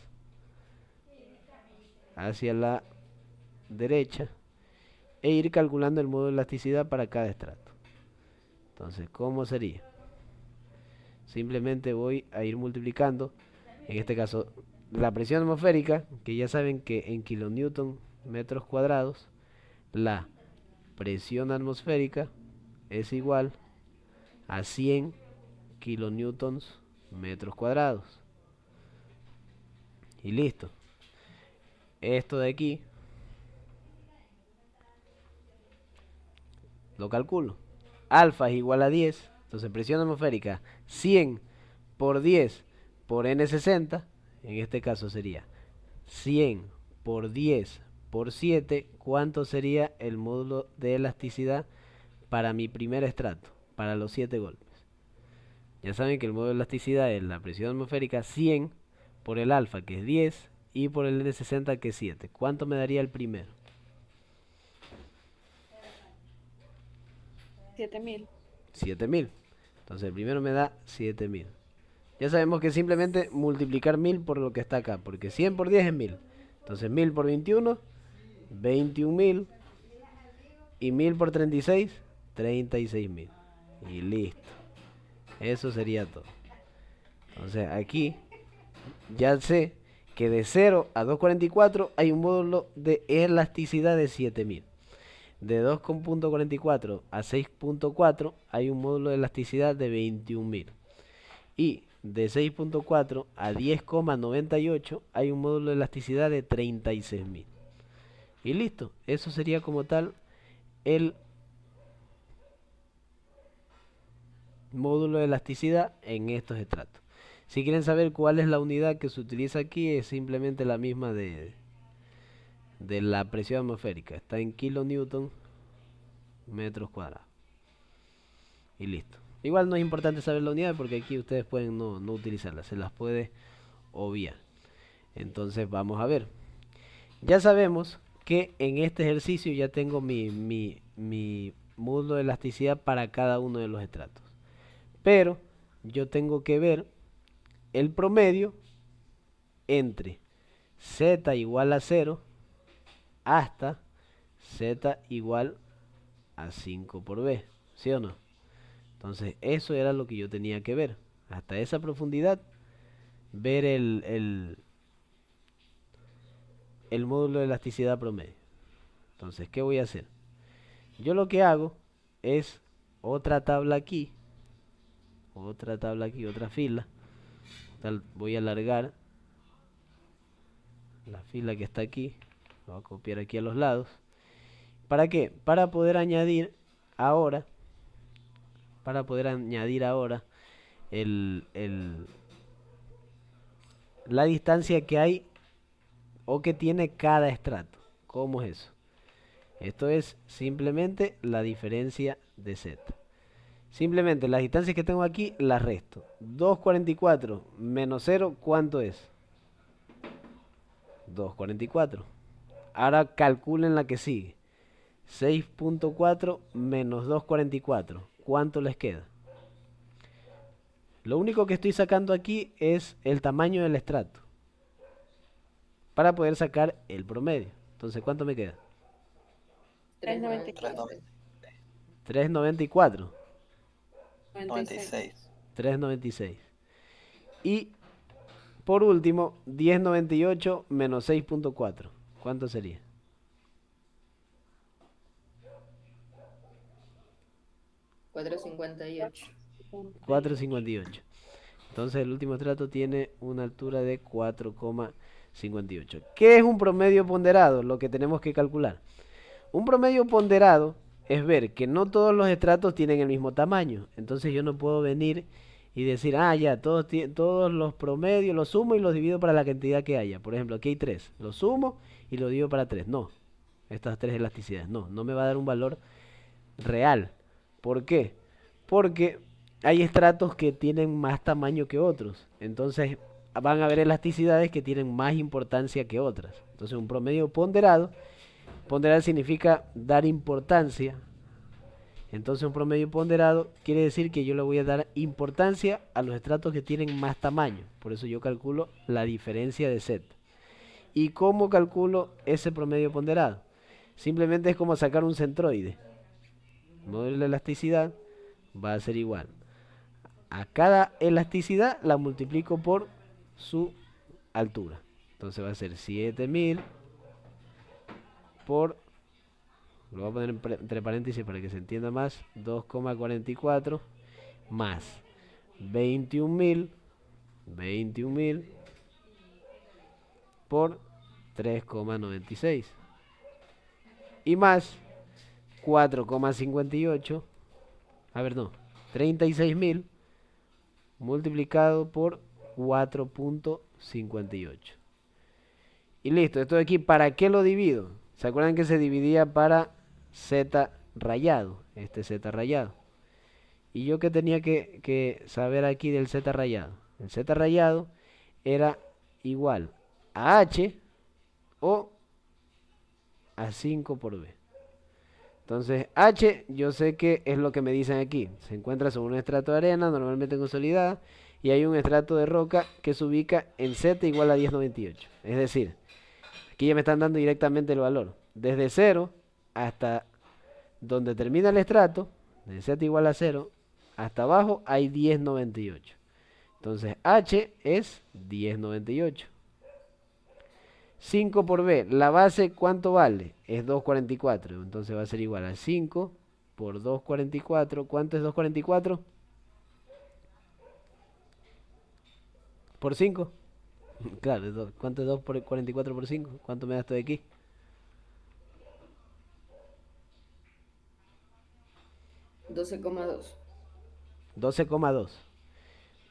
hacia la derecha, e ir calculando el módulo de elasticidad para cada estrato. Entonces, ¿cómo sería? Simplemente voy a ir multiplicando, en este caso, la presión atmosférica, que ya saben que en kilonewton metros cuadrados, la presión atmosférica es igual a 100 kilonewtons metros cuadrados. Y listo. Esto de aquí lo calculo. Alfa es igual a 10. Entonces presión atmosférica 100 por 10 por N60. En este caso sería 100 por 10 por 7. ¿Cuánto sería el módulo de elasticidad para mi primer estrato? Para los 7 golpes. Ya saben que el módulo de elasticidad es la presión atmosférica 100 por el alfa, que es 10, y por el N60, que es 7. ¿Cuánto me daría el primero? 7000. 7000. Entonces el primero me da 7000. Ya sabemos que simplemente multiplicar 1000 por lo que está acá, porque 100 por 10 es 1000. Entonces 1000 por 21, 21000. Y 1000 por 36, 36.000. Y listo. Eso sería todo. Entonces aquí ya sé que de 0 a 2.44 hay un módulo de elasticidad de 7.000. De 2.44 a 6.4 hay un módulo de elasticidad de 21.000. Y de 6.4 a 10,98 hay un módulo de elasticidad de 36.000. Y listo. Eso sería como tal el módulo de elasticidad en estos estratos. Si quieren saber cuál es la unidad que se utiliza aquí, es simplemente la misma de la presión atmosférica. Está en kilonewton metros cuadrados. Y listo. Igual no es importante saber la unidad porque aquí ustedes pueden no utilizarla. Se las puede obviar. Entonces vamos a ver. Ya sabemos que en este ejercicio ya tengo mi módulo de elasticidad para cada uno de los estratos. Pero yo tengo que ver el promedio entre z igual a 0 hasta z igual a 5 por b, ¿sí o no? Entonces eso era lo que yo tenía que ver. Hasta esa profundidad, ver el módulo de elasticidad promedio. Entonces, ¿qué voy a hacer? Yo lo que hago es otra tabla aquí, otra fila. Voy a alargar la fila que está aquí, lo voy a copiar aquí a los lados. ¿Para qué? Para poder añadir ahora, la distancia que hay o que tiene cada estrato. ¿Cómo es eso? Esto es simplemente la diferencia de z. Simplemente las distancias que tengo aquí las resto. 2.44 menos 0, ¿cuánto es? 2.44. Ahora calculen la que sigue. 6.4 menos 2.44. ¿Cuánto les queda? Lo único que estoy sacando aquí es el tamaño del estrato para poder sacar el promedio. Entonces, ¿cuánto me queda? 394. 3.94. 96. 3.96. Y por último, 10.98 menos 6.4. ¿Cuánto sería? 458. 4.58. Entonces el último estrato tiene una altura de 4,58. ¿Qué es un promedio ponderado? Lo que tenemos que calcular. Un promedio ponderado es ver que no todos los estratos tienen el mismo tamaño. Entonces yo no puedo venir y decir, ya, todos los promedios los sumo y los divido para la cantidad que haya. Por ejemplo, aquí hay 3. Los sumo y lo divido para 3. No. Estas 3 elasticidades. No me va a dar un valor real. ¿Por qué? Porque hay estratos que tienen más tamaño que otros. Entonces van a haber elasticidades que tienen más importancia que otras. Entonces un promedio ponderado, ponderar significa dar importancia. Entonces un promedio ponderado quiere decir que yo le voy a dar importancia a los estratos que tienen más tamaño. Por eso yo calculo la diferencia de z. ¿Y cómo calculo ese promedio ponderado? Simplemente es como sacar un centroide. El módulo de elasticidad va a ser igual a cada elasticidad la multiplico por su altura. Entonces va a ser 7.000 por, lo voy a poner entre paréntesis para que se entienda más, 2,44 más 21.000 por 3,96 y más 4,58, 36.000 multiplicado por 4.58. Y listo, esto de aquí, ¿para qué lo divido? ¿Se acuerdan que se dividía para z rayado? Este z rayado. ¿Y yo qué tenía que saber aquí del z rayado? El z rayado era igual a h o a 5 por b. Entonces, H, yo sé que es lo que me dicen aquí. Se encuentra sobre un estrato de arena, normalmente consolidada, y hay un estrato de roca que se ubica en Z igual a 10.98. Es decir, aquí ya me están dando directamente el valor. Desde 0 hasta donde termina el estrato, de z igual a 0 hasta abajo hay 10,98. Entonces h es 10,98. 5 por b, la base ¿cuánto vale? Es 2,44. Entonces va a ser igual a 5 por 2,44. ¿Cuánto es 2,44? ¿Por 5? Claro, ¿cuánto es 2 por 44 por 5? ¿Cuánto me da esto de aquí? 12,2. 12,2.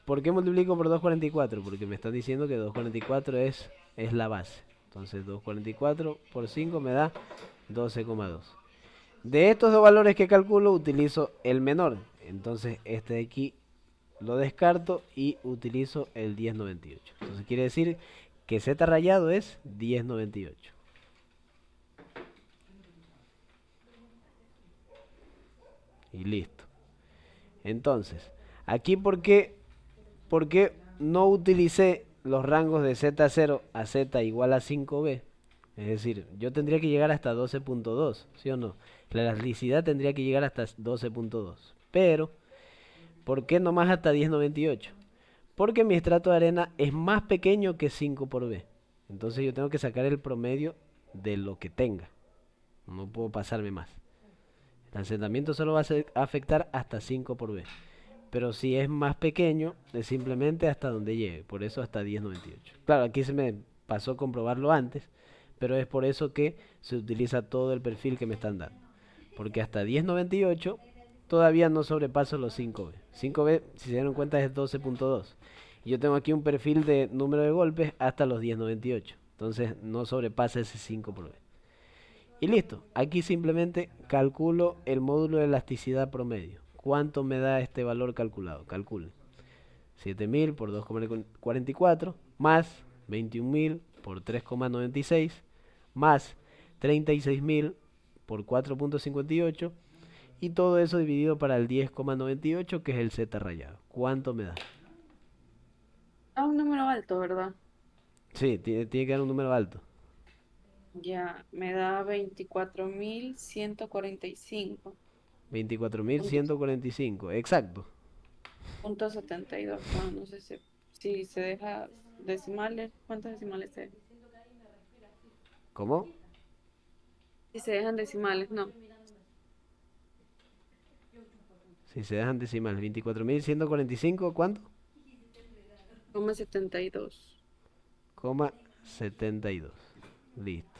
¿Por qué multiplico por 2,44? Porque me están diciendo que 2,44 es la base. Entonces 2,44 por 5 me da 12,2. De estos dos valores que calculo utilizo el menor. Entonces este de aquí lo descarto y utilizo el 10,98. Entonces quiere decir que z rayado es 10,98. Y listo. Entonces, aquí ¿por qué no utilicé los rangos de z0 a z igual a 5b? Es decir, yo tendría que llegar hasta 12,2, ¿sí o no? La elasticidad tendría que llegar hasta 12,2. Pero, ¿por qué no más hasta 10,98? Porque mi estrato de arena es más pequeño que 5 por b. Entonces yo tengo que sacar el promedio de lo que tenga. No puedo pasarme más. El asentamiento solo va a afectar hasta 5 por b. Pero si es más pequeño, es simplemente hasta donde llegue. Por eso hasta 10,98. Claro, aquí se me pasó comprobarlo antes, pero es por eso que se utiliza todo el perfil que me están dando. Porque hasta 10,98 todavía no sobrepaso los 5B. 5B, si se dieron cuenta, es 12,2. Y yo tengo aquí un perfil de número de golpes hasta los 10,98. Entonces no sobrepasa ese 5 por B. Y listo. Aquí simplemente calculo el módulo de elasticidad promedio. ¿Cuánto me da este valor calculado? Calcule. 7.000 por 2,44 más 21.000 por 3,96 más 36.000 por 4,58 y todo eso dividido para el 10,98 que es el z rayado. ¿Cuánto me da? Un número alto, ¿verdad? Sí, tiene que dar un número alto. Ya, me da 24.145. 24.145, exacto. Punto 72. Bueno, no sé si se deja decimales. ¿Cuántos decimales se dejan? ¿Cómo? Si se dejan decimales, no. Si se dejan decimales, 24.145, ¿cuánto? 72. 72. Listo.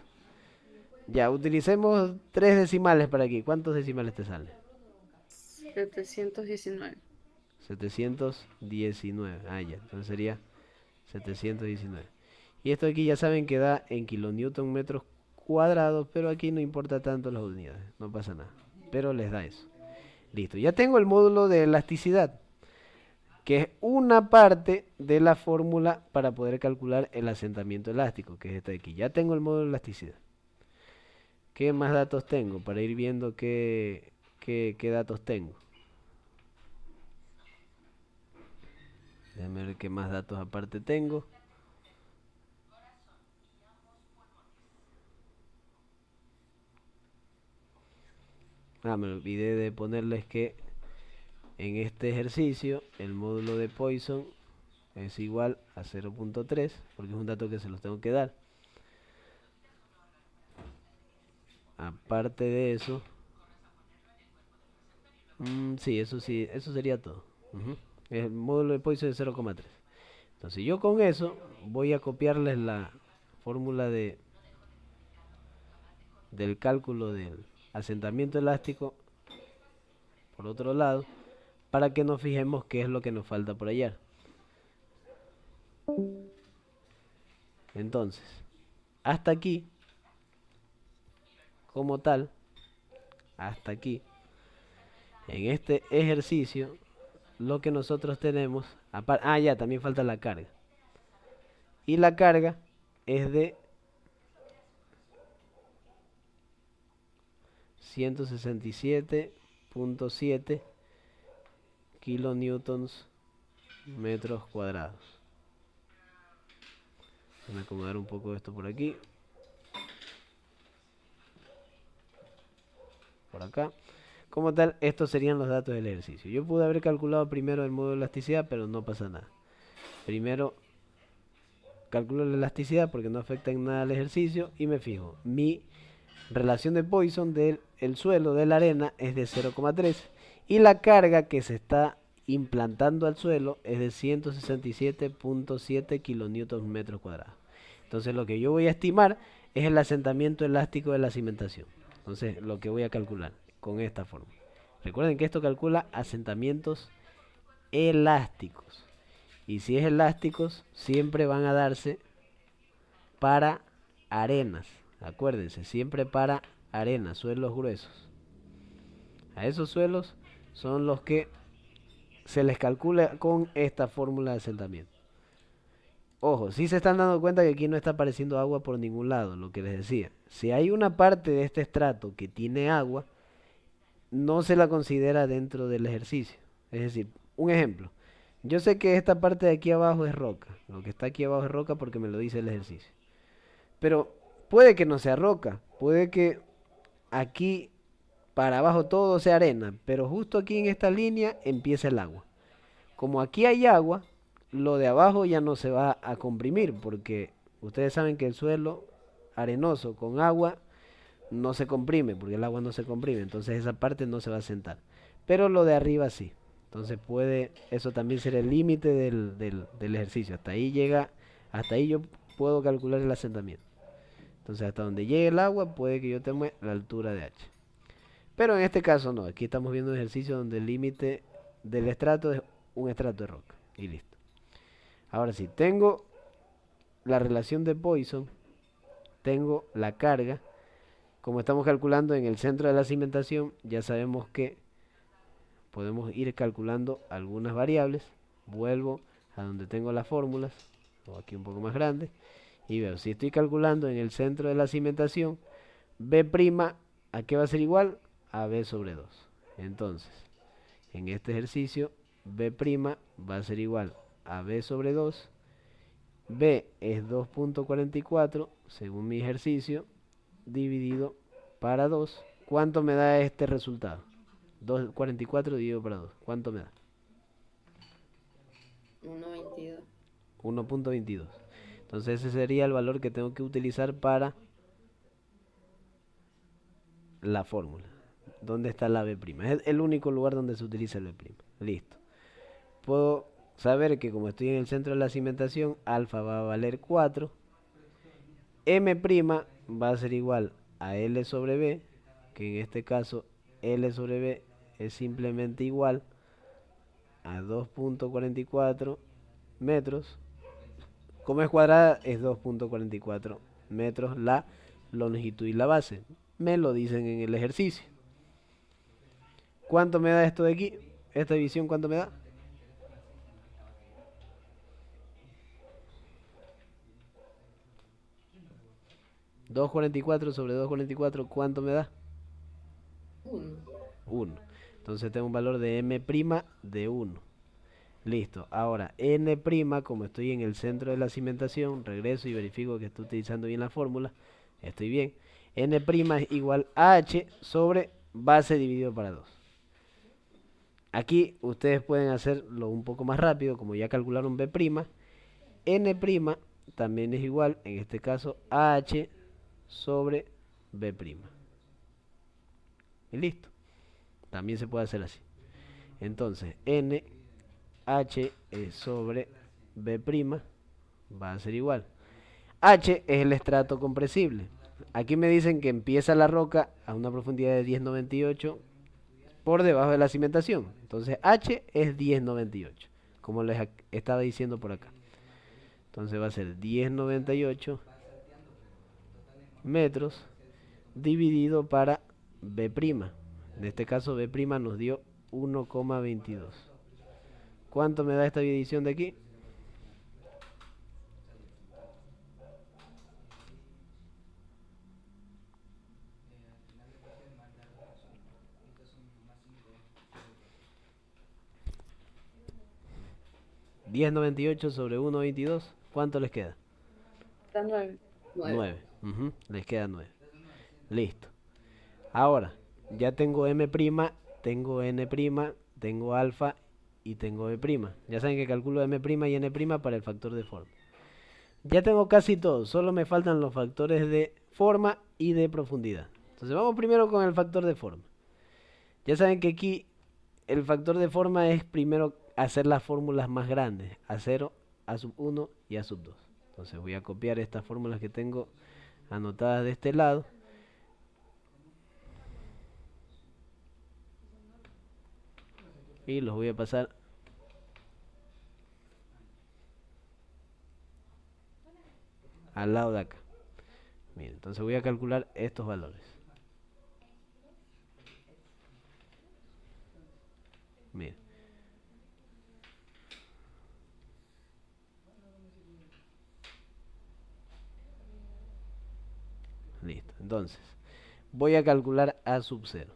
Ya, utilicemos 3 decimales para aquí. ¿Cuántos decimales te salen? 719. 719. Ah, ya. Entonces sería 719. Y esto aquí ya saben que da en kilonewton metros cuadrados, pero aquí no importa tanto las unidades. No pasa nada. Pero les da eso. Listo. Ya tengo el módulo de elasticidad, que es una parte de la fórmula para poder calcular el asentamiento elástico, que es esta de aquí. Ya tengo el módulo de elasticidad. ¿Qué más datos tengo? Para ir viendo qué datos tengo. Déjame ver qué más datos aparte tengo. Me olvidé de ponerles que en este ejercicio el módulo de Poisson es igual a 0,3, porque es un dato que se los tengo que dar. Aparte de eso, sí, eso sería todo. El módulo de Poisson es 0,3. Entonces yo con eso voy a copiarles la fórmula del cálculo del asentamiento elástico por otro lado, para que nos fijemos qué es lo que nos falta por hallar. Entonces, hasta aquí, como tal, hasta aquí, en este ejercicio, lo que nosotros tenemos, ya, también falta la carga. Y la carga es de 167,7 kilonewtons metros cuadrados. Voy a acomodar un poco esto por aquí. Por acá. como tal, estos serían los datos del ejercicio. Yo pude haber calculado primero el módulo de elasticidad, pero no pasa nada. Primero calculo la elasticidad porque no afecta en nada al ejercicio y me fijo. Mi relación de Poisson del suelo de la arena es de 0,3 y la carga que se está implantando al suelo es de 167.7 kilonewton metros cuadrados. Entonces lo que yo voy a estimar es el asentamiento elástico de la cimentación. Entonces lo que voy a calcular con esta forma. Recuerden que esto calcula asentamientos elásticos. Y si es elásticos, siempre van a darse para arenas. Acuérdense, siempre para arenas, suelos gruesos. A esos suelos son los que se les calcula con esta fórmula de asentamiento. Ojo, si se están dando cuenta que aquí no está apareciendo agua por ningún lado, lo que les decía. Si hay una parte de este estrato que tiene agua, no se la considera dentro del ejercicio. Es decir, un ejemplo. Yo sé que esta parte de aquí abajo es roca. Lo que está aquí abajo es roca porque me lo dice el ejercicio. Pero puede que no sea roca. Puede que aquí para abajo todo sea arena. Pero justo aquí en esta línea empieza el agua. Como aquí hay agua, lo de abajo ya no se va a comprimir. Porque ustedes saben que el suelo arenoso con agua no se comprime. Porque el agua no se comprime. Entonces esa parte no se va a sentar. Pero lo de arriba sí. Entonces puede eso también ser el límite del ejercicio. Hasta ahí llega, hasta ahí yo puedo calcular el asentamiento. Entonces hasta donde llegue el agua puede que yo tome la altura de H. Pero en este caso no. Aquí estamos viendo un ejercicio donde el límite del estrato es un estrato de roca. Y listo. Ahora sí, tengo la relación de Poisson. Tengo la carga. Como estamos calculando en el centro de la cimentación, ya sabemos que podemos ir calculando algunas variables. Vuelvo a donde tengo las fórmulas, o aquí un poco más grande, y veo, si estoy calculando en el centro de la cimentación, B', ¿a qué va a ser igual? A B sobre 2. Entonces, en este ejercicio, B' va a ser igual a B sobre 2. B es 2.44, según mi ejercicio, dividido para 2. ¿Cuánto me da este resultado? 2.44 dividido para 2. ¿Cuánto me da? 1.22. 1.22. Entonces ese sería el valor que tengo que utilizar para la fórmula. ¿Dónde está la B'? Es el único lugar donde se utiliza el B'. Listo. Puedo saber que como estoy en el centro de la cimentación, alfa va a valer 4. M' va a ser igual a L sobre B, que en este caso L sobre B es simplemente igual a 2.44 metros. Como es cuadrada, es 2.44 metros la longitud y la base. Me lo dicen en el ejercicio. ¿Cuánto me da esto de aquí? Esta división, ¿cuánto me da? $2.44 sobre 2.44, ¿cuánto me da? 1. Entonces tengo un valor de M' de 1. Listo. Ahora, N', como estoy en el centro de la cimentación, regreso y verifico que estoy utilizando bien la fórmula. Estoy bien. N' es igual a H sobre base dividido para 2. Aquí ustedes pueden hacerlo un poco más rápido, como ya calcularon B'. N' también es igual, en este caso, a H sobre B'. Y listo. También se puede hacer así. Entonces, NH sobre B' va a ser igual. H es el estrato compresible. Aquí me dicen que empieza la roca a una profundidad de 10.98 por debajo de la cimentación. Entonces H es 10.98, como les estaba diciendo por acá. Entonces va a ser 10.98 metros dividido para B'. En este caso B' nos dio 1,22. ¿Cuánto me da esta división de aquí? $10.98 sobre 1.22. ¿Cuánto les queda? Está 9. 9. Les queda 9. Listo. Ahora, ya tengo M' tengo n', tengo alfa y tengo b'. Ya saben que calculo m' y n' para el factor de forma. Ya tengo casi todo, solo me faltan los factores de forma y de profundidad. Entonces vamos primero con el factor de forma. Ya saben que aquí el factor de forma es primero hacer las fórmulas más grandes, A0, A1 y A2. Entonces voy a copiar estas fórmulas que tengo anotadas de este lado. Y los voy a pasar al lado de acá. Bien, entonces voy a calcular estos valores. Bien. Listo. Entonces, voy a calcular A0.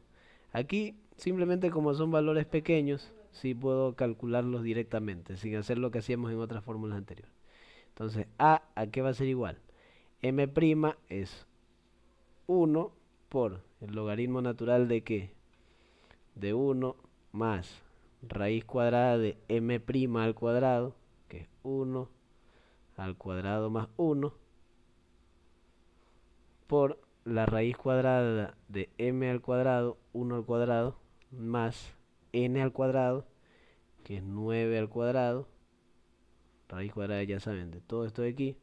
Aquí, simplemente como son valores pequeños, sí puedo calcularlos directamente, sin hacer lo que hacíamos en otras fórmulas anteriores. Entonces, ¿a qué va a ser igual? M' es 1 por el logaritmo natural de ¿qué? De 1 más raíz cuadrada de m' al cuadrado, que es 1 al cuadrado más 1, por la raíz cuadrada de m al cuadrado, 1 al cuadrado, más n al cuadrado, que es 9 al cuadrado, raíz cuadrada ya saben de todo esto de aquí,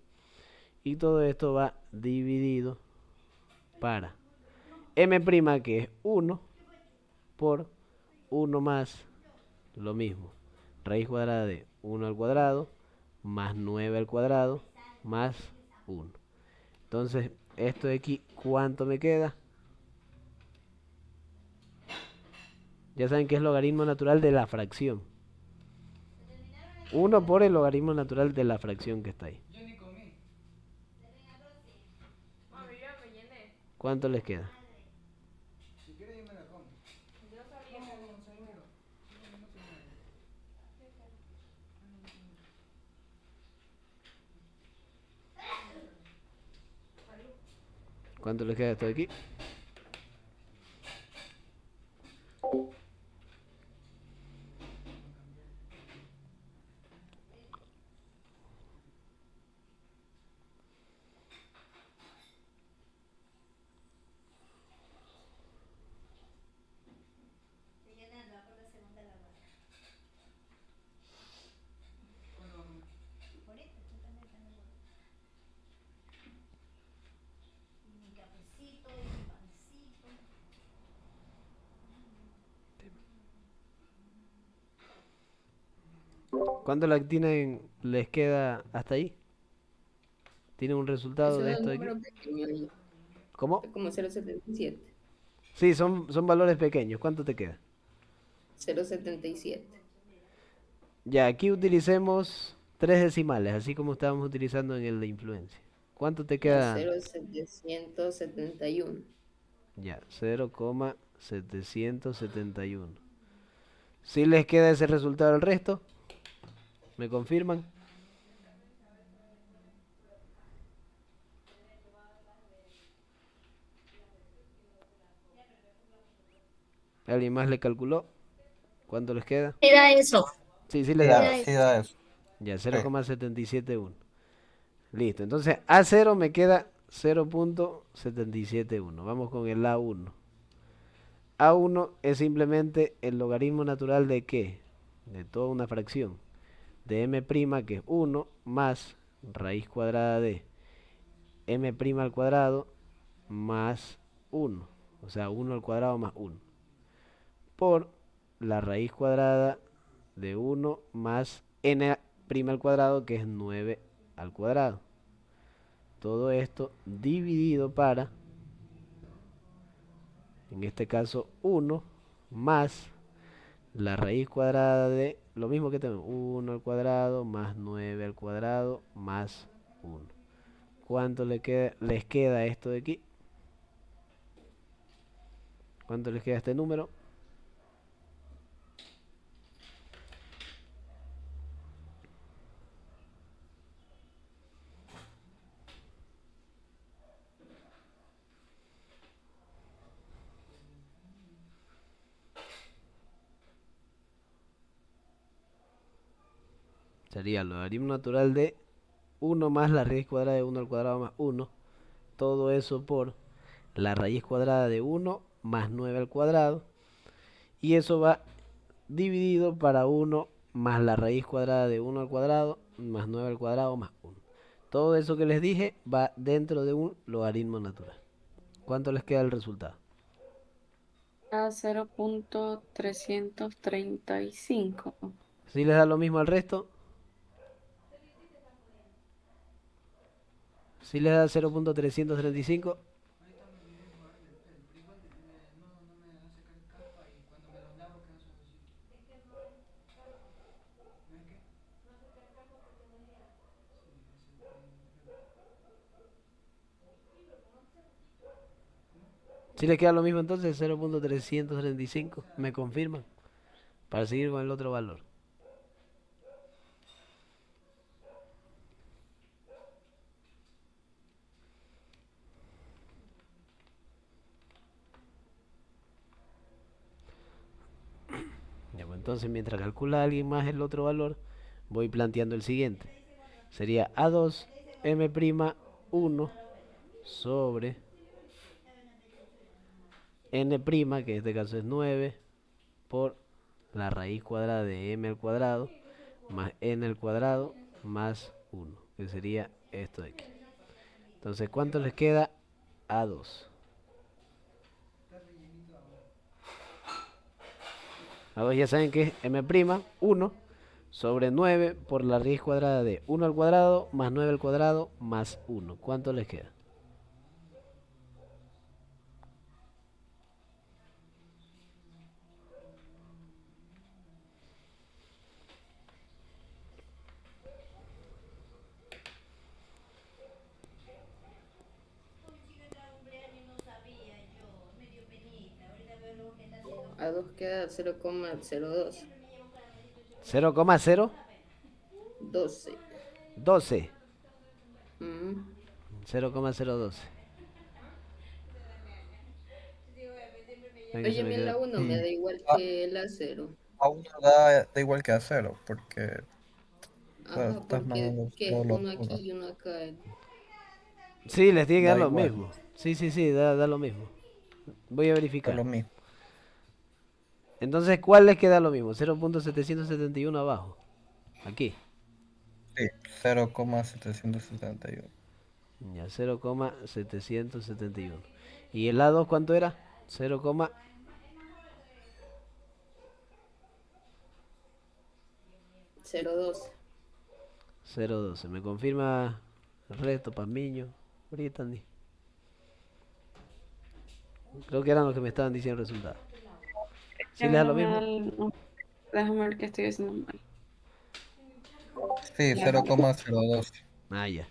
y todo esto va dividido para m', que es 1, por 1 más lo mismo, raíz cuadrada de 1 al cuadrado, más 9 al cuadrado, más 1. Entonces, esto de aquí, ¿cuánto me queda? Ya saben que es logaritmo natural de la fracción. 1 por el logaritmo natural de la fracción que está ahí. ¿Cuánto les queda? ¿Cuánto les queda esto de aquí? ¿Cuánto les queda hasta ahí? ¿Tienen un resultado Eso de es un esto de aquí? número pequeño ahí, ¿Cómo? como 0,77. Sí, son valores pequeños. ¿Cuánto te queda? 0,77. Ya, aquí utilicemos 3 decimales, así como estábamos utilizando en el de influencia. ¿Cuánto te Ya, queda? 0,771. Ya, 0,771. ¿Sí les queda ese resultado al resto? ¿Me confirman? ¿Alguien más le calculó? ¿Cuánto les queda? Era eso, Sí, sí les Sí da. da, era sí eso. da eso. Ya, Sí. 0,771. Listo, entonces A0 me queda 0,771. Vamos con el A1. A1 es simplemente el logaritmo natural de ¿qué? De toda una fracción. De m', que es 1, más raíz cuadrada de m' al cuadrado más 1. O sea, 1 al cuadrado más 1. Por la raíz cuadrada de 1 más n' al cuadrado, que es 9 al cuadrado. Todo esto dividido para, en este caso, 1 más la raíz cuadrada de lo mismo que tenemos, 1 al cuadrado más 9 al cuadrado más 1. ¿Cuánto les queda esto de aquí? ¿Cuánto les queda este número? sería el logaritmo natural de 1 más la raíz cuadrada de 1 al cuadrado más 1. Todo eso por la raíz cuadrada de 1 más 9 al cuadrado. Y eso va dividido para 1 más la raíz cuadrada de 1 al cuadrado más 9 al cuadrado más 1. Todo eso que les dije va dentro de un logaritmo natural. ¿Cuánto les queda el resultado? A 0.335. ¿Sí les da lo mismo al resto? ¿Sí les da 0.335? ¿Sí les queda lo mismo entonces? 0.335. ¿Me confirman? Para seguir con el otro valor. Ya, pues entonces mientras calcula alguien más el otro valor, voy planteando el siguiente. Sería A2 M'1 sobre N', que en este caso es 9, por la raíz cuadrada de M al cuadrado más N al cuadrado más 1, que sería esto de aquí. Entonces, ¿cuánto les queda? A2. A2 ya saben que es M'1 sobre 9 por la raíz cuadrada de 1 al cuadrado más 9 al cuadrado más 1. ¿Cuánto les queda? A 2 queda 0,02. 0,012. 12. 0,012. Oye, mi la 1 me Y da igual a, que la 0. a uno da igual que a cero, porque Ajá, estás porque mandando ¿qué? solo Uno aquí uno. y uno acá. Sí, les tiene que dar Da lo igual, mismo. Sí, sí, sí, da lo mismo. Voy a da verificar. lo mismo. Entonces, ¿cuál les queda lo mismo? 0.771 abajo. Aquí. Sí, 0,771. Ya, 0,771. ¿Y el A2 cuánto era? 0,12. 0,012. ¿Me confirma el resto, Pazmiño, Brittany? Creo que eran los que me estaban diciendo el resultado. Que ¿Sí a les mí da no lo me da mismo? no, déjame ver qué estoy haciendo mal. Sí, Ya. 0,02. Ah, ya.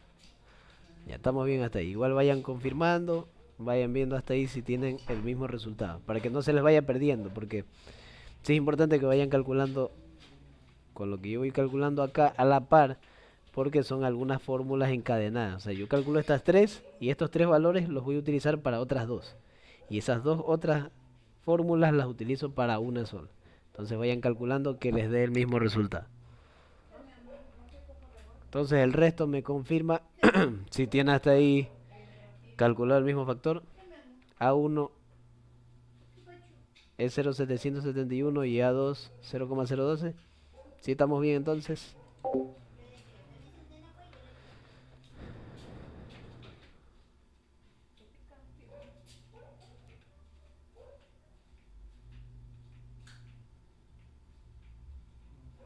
Ya estamos bien hasta ahí. Igual vayan confirmando, vayan viendo hasta ahí si tienen el mismo resultado. Para que no se les vaya perdiendo, porque sí es importante que vayan calculando con lo que yo voy calculando acá a la par, porque son algunas fórmulas encadenadas. O sea, yo calculo estas tres y estos tres valores los voy a utilizar para otras dos. Y esas dos otras fórmulas las utilizo para una sola. Entonces vayan calculando que les dé el mismo resultado. Entonces el resto me confirma si tiene hasta ahí calculado el mismo factor. A1 es 0,771 y A2 0,012. ¿Sí estamos bien entonces?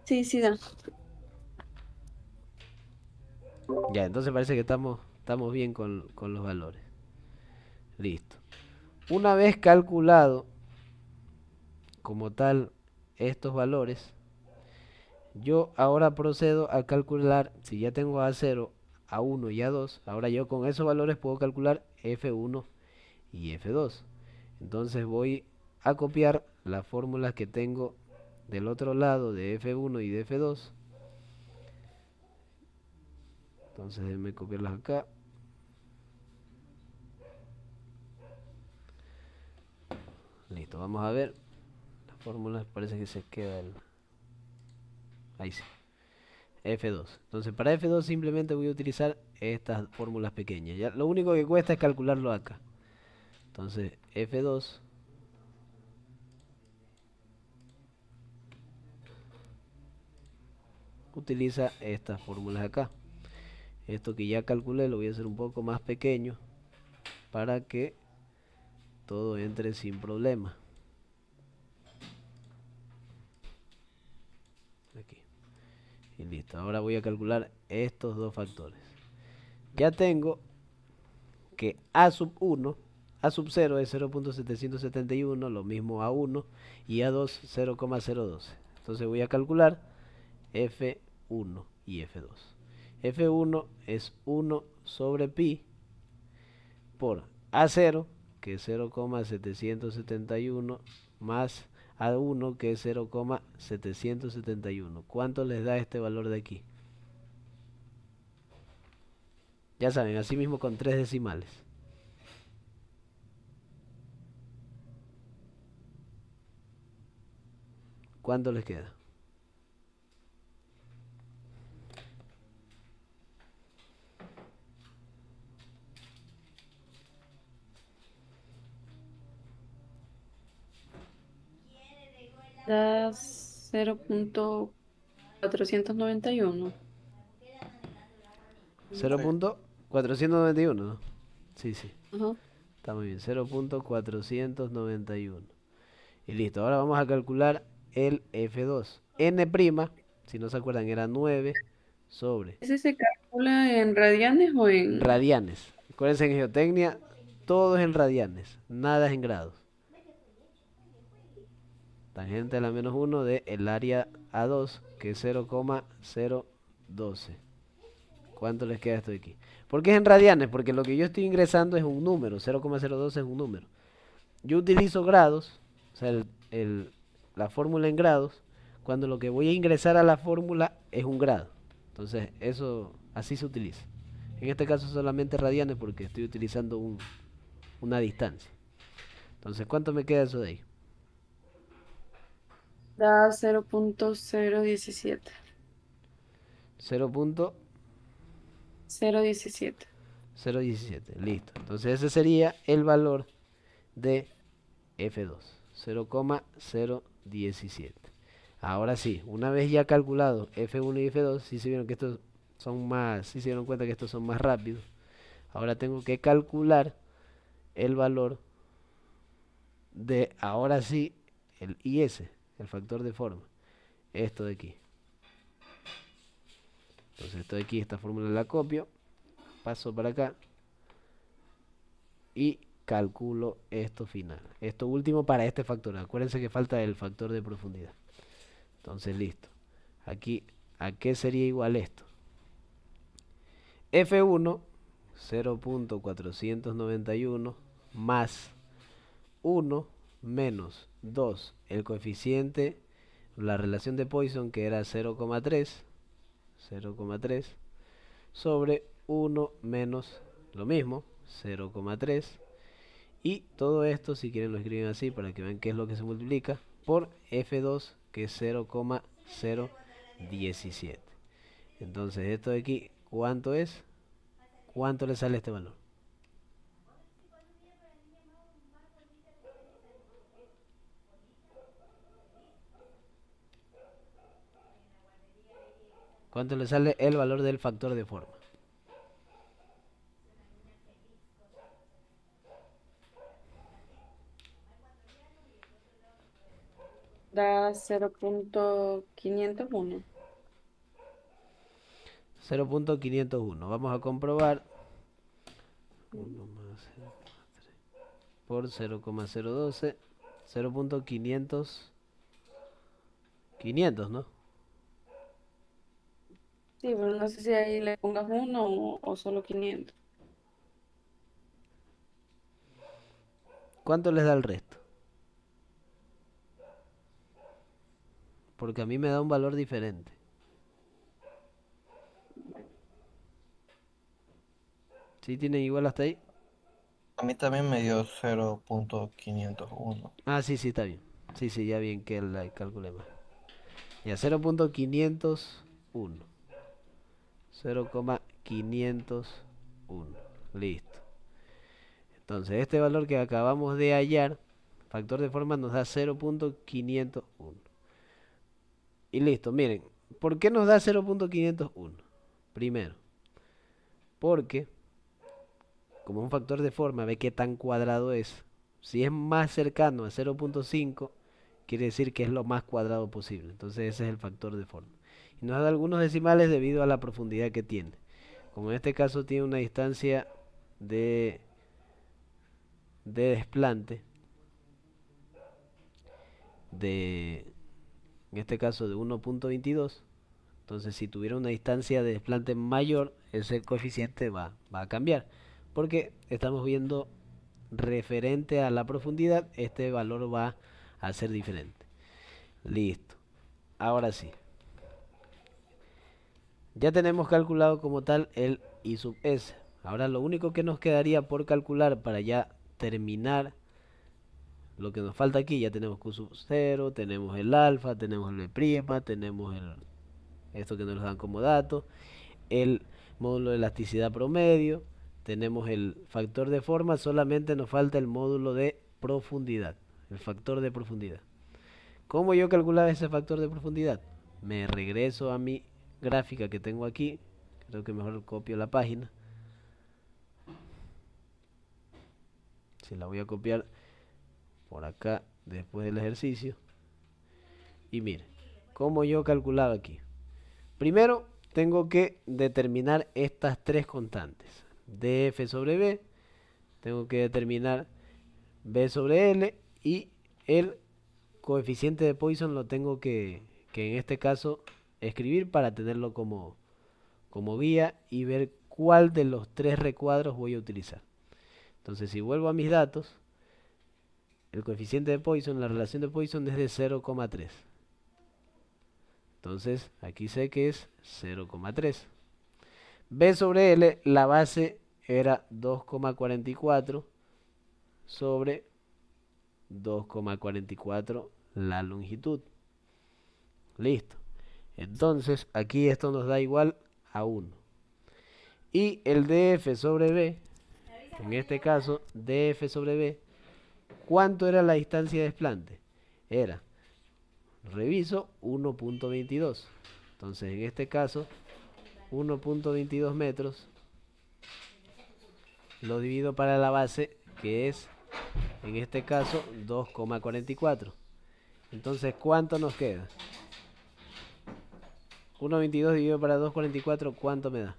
Sí, sí, da. Ya, entonces parece que estamos bien con los valores. Listo. Una vez calculado como tal estos valores, yo ahora procedo a calcular, si ya tengo A0, A1 y A2, ahora yo con esos valores puedo calcular F1 y F2. Entonces voy a copiar las fórmulas que tengo del otro lado de F1 y de F2. Entonces déjenme copiarlas acá. Listo, vamos a ver. Las fórmulas parece que se queda el... Ahí sí. F2. Entonces para F2 simplemente voy a utilizar estas fórmulas pequeñas. Ya, lo único que cuesta es calcularlo acá. Entonces F2 utiliza estas fórmulas acá. Esto que ya calculé lo voy a hacer un poco más pequeño para que todo entre sin problema. Aquí. Y listo. Ahora voy a calcular estos dos factores. Ya tengo que A sub 1, A sub 0 es 0.771, lo mismo A1 y A2 0,012. Entonces voy a calcular F1 y F2. F1 es 1 sobre pi por A0, que es 0,771, más A1, que es 0,771. ¿Cuánto les da este valor de aquí? Ya saben, así mismo con 3 decimales. ¿Cuánto les queda? Da 0.491. 0.491, ¿no? Sí, sí. Ajá. Está muy bien. 0.491. Y listo. Ahora vamos a calcular el F2. N', si no se acuerdan, era 9 sobre ¿Ese se calcula en radianes o en...? radianes. Acuérdense, en geotecnia todo es en radianes, nada es en grados. Tangente a la menos 1 de el área A2, que es 0,012. ¿Cuánto les queda esto de aquí? ¿Por qué es en radianes? Porque lo que yo estoy ingresando es un número, 0,012 es un número. Yo utilizo grados, o sea, la fórmula en grados, cuando lo que voy a ingresar a la fórmula es un grado. Entonces, eso así se utiliza. En este caso solamente radianes porque estoy utilizando una distancia. Entonces, ¿cuánto me queda eso de ahí? Da 0.017. 0.17. 0,017. Listo. Entonces, ese sería el valor de F2. 0,017. Ahora sí, una vez ya calculado F1 y F2, sí se vieron que estos son más, sí se dieron cuenta que estos son más rápidos. Ahora tengo que calcular el valor de, ahora sí, el IS, el factor de forma. Esto de aquí. Entonces esto de aquí, esta fórmula la copio, paso para acá y calculo esto final. Esto último para este factor. Acuérdense que falta el factor de profundidad. Entonces listo. Aquí, ¿a qué sería igual esto? F1, 0.491 más 1 menos 2, el coeficiente, la relación de Poisson, que era 0,3 sobre 1 menos lo mismo, 0,3, y todo esto, si quieren lo escriben así para que vean qué es lo que se multiplica, por F2, que es 0,017. Entonces esto de aquí, ¿cuánto es? ¿Cuánto le sale este valor? ¿Cuánto le sale el valor del factor de forma? Da 0.501. 0.501. Vamos a comprobar. 1 más 0,3 por 0,012. 0.500. 500, ¿no? Sí, pero no sé si ahí le pongas uno o solo 500. ¿Cuánto les da el resto? Porque a mí me da un valor diferente. ¿Sí tienen igual hasta ahí? A mí también me dio 0.501. Ah, sí, sí, está bien. Sí, sí, ya bien que la calculé mal. Ya, 0.501. 0,501. Listo. Entonces este valor que acabamos de hallar, factor de forma, nos da 0,501. Y listo, miren, ¿por qué nos da 0,501? Primero, porque como un factor de forma, ve qué tan cuadrado es. Si es más cercano a 0,5, quiere decir que es lo más cuadrado posible. Entonces ese es el factor de forma. Y nos da algunos decimales debido a la profundidad que tiene. Como en este caso tiene una distancia de desplante en este caso de 1,22. Entonces si tuviera una distancia de desplante mayor, ese coeficiente va a cambiar. Porque estamos viendo referente a la profundidad, este valor va a ser diferente. Listo. Ahora sí. Ya tenemos calculado como tal el I sub S. Ahora lo único que nos quedaría por calcular para ya terminar lo que nos falta aquí, ya tenemos Q sub 0, tenemos el alfa, tenemos el B', tenemos esto que nos dan como dato, el módulo de elasticidad promedio, tenemos el factor de forma, solamente nos falta el módulo de profundidad, el factor de profundidad. ¿Cómo yo calculaba ese factor de profundidad? Me regreso a mi gráfica que tengo aquí, creo que mejor copio la página. Si la voy a copiar por acá después del ejercicio. Y mire, ¿cómo yo calculaba aquí? Primero tengo que determinar estas tres constantes. dF sobre B, tengo que determinar B sobre L y el coeficiente de Poisson lo tengo que en este caso escribir para tenerlo como guía y ver cuál de los tres recuadros voy a utilizar. Entonces si vuelvo a mis datos, el coeficiente de Poisson, la relación de Poisson es de 0,3. Entonces aquí sé que es 0,3. B sobre L, la base era 2,44 sobre 2,44 la longitud. Listo. Entonces aquí esto nos da igual a 1. Y el dF sobre B, en este caso dF sobre B, ¿cuánto era la distancia de desplante? Era, reviso, 1,22. Entonces en este caso 1,22 metros lo divido para la base, que es en este caso 2,44. Entonces ¿cuánto nos queda? 1,22 dividido para 2,44, ¿cuánto me da?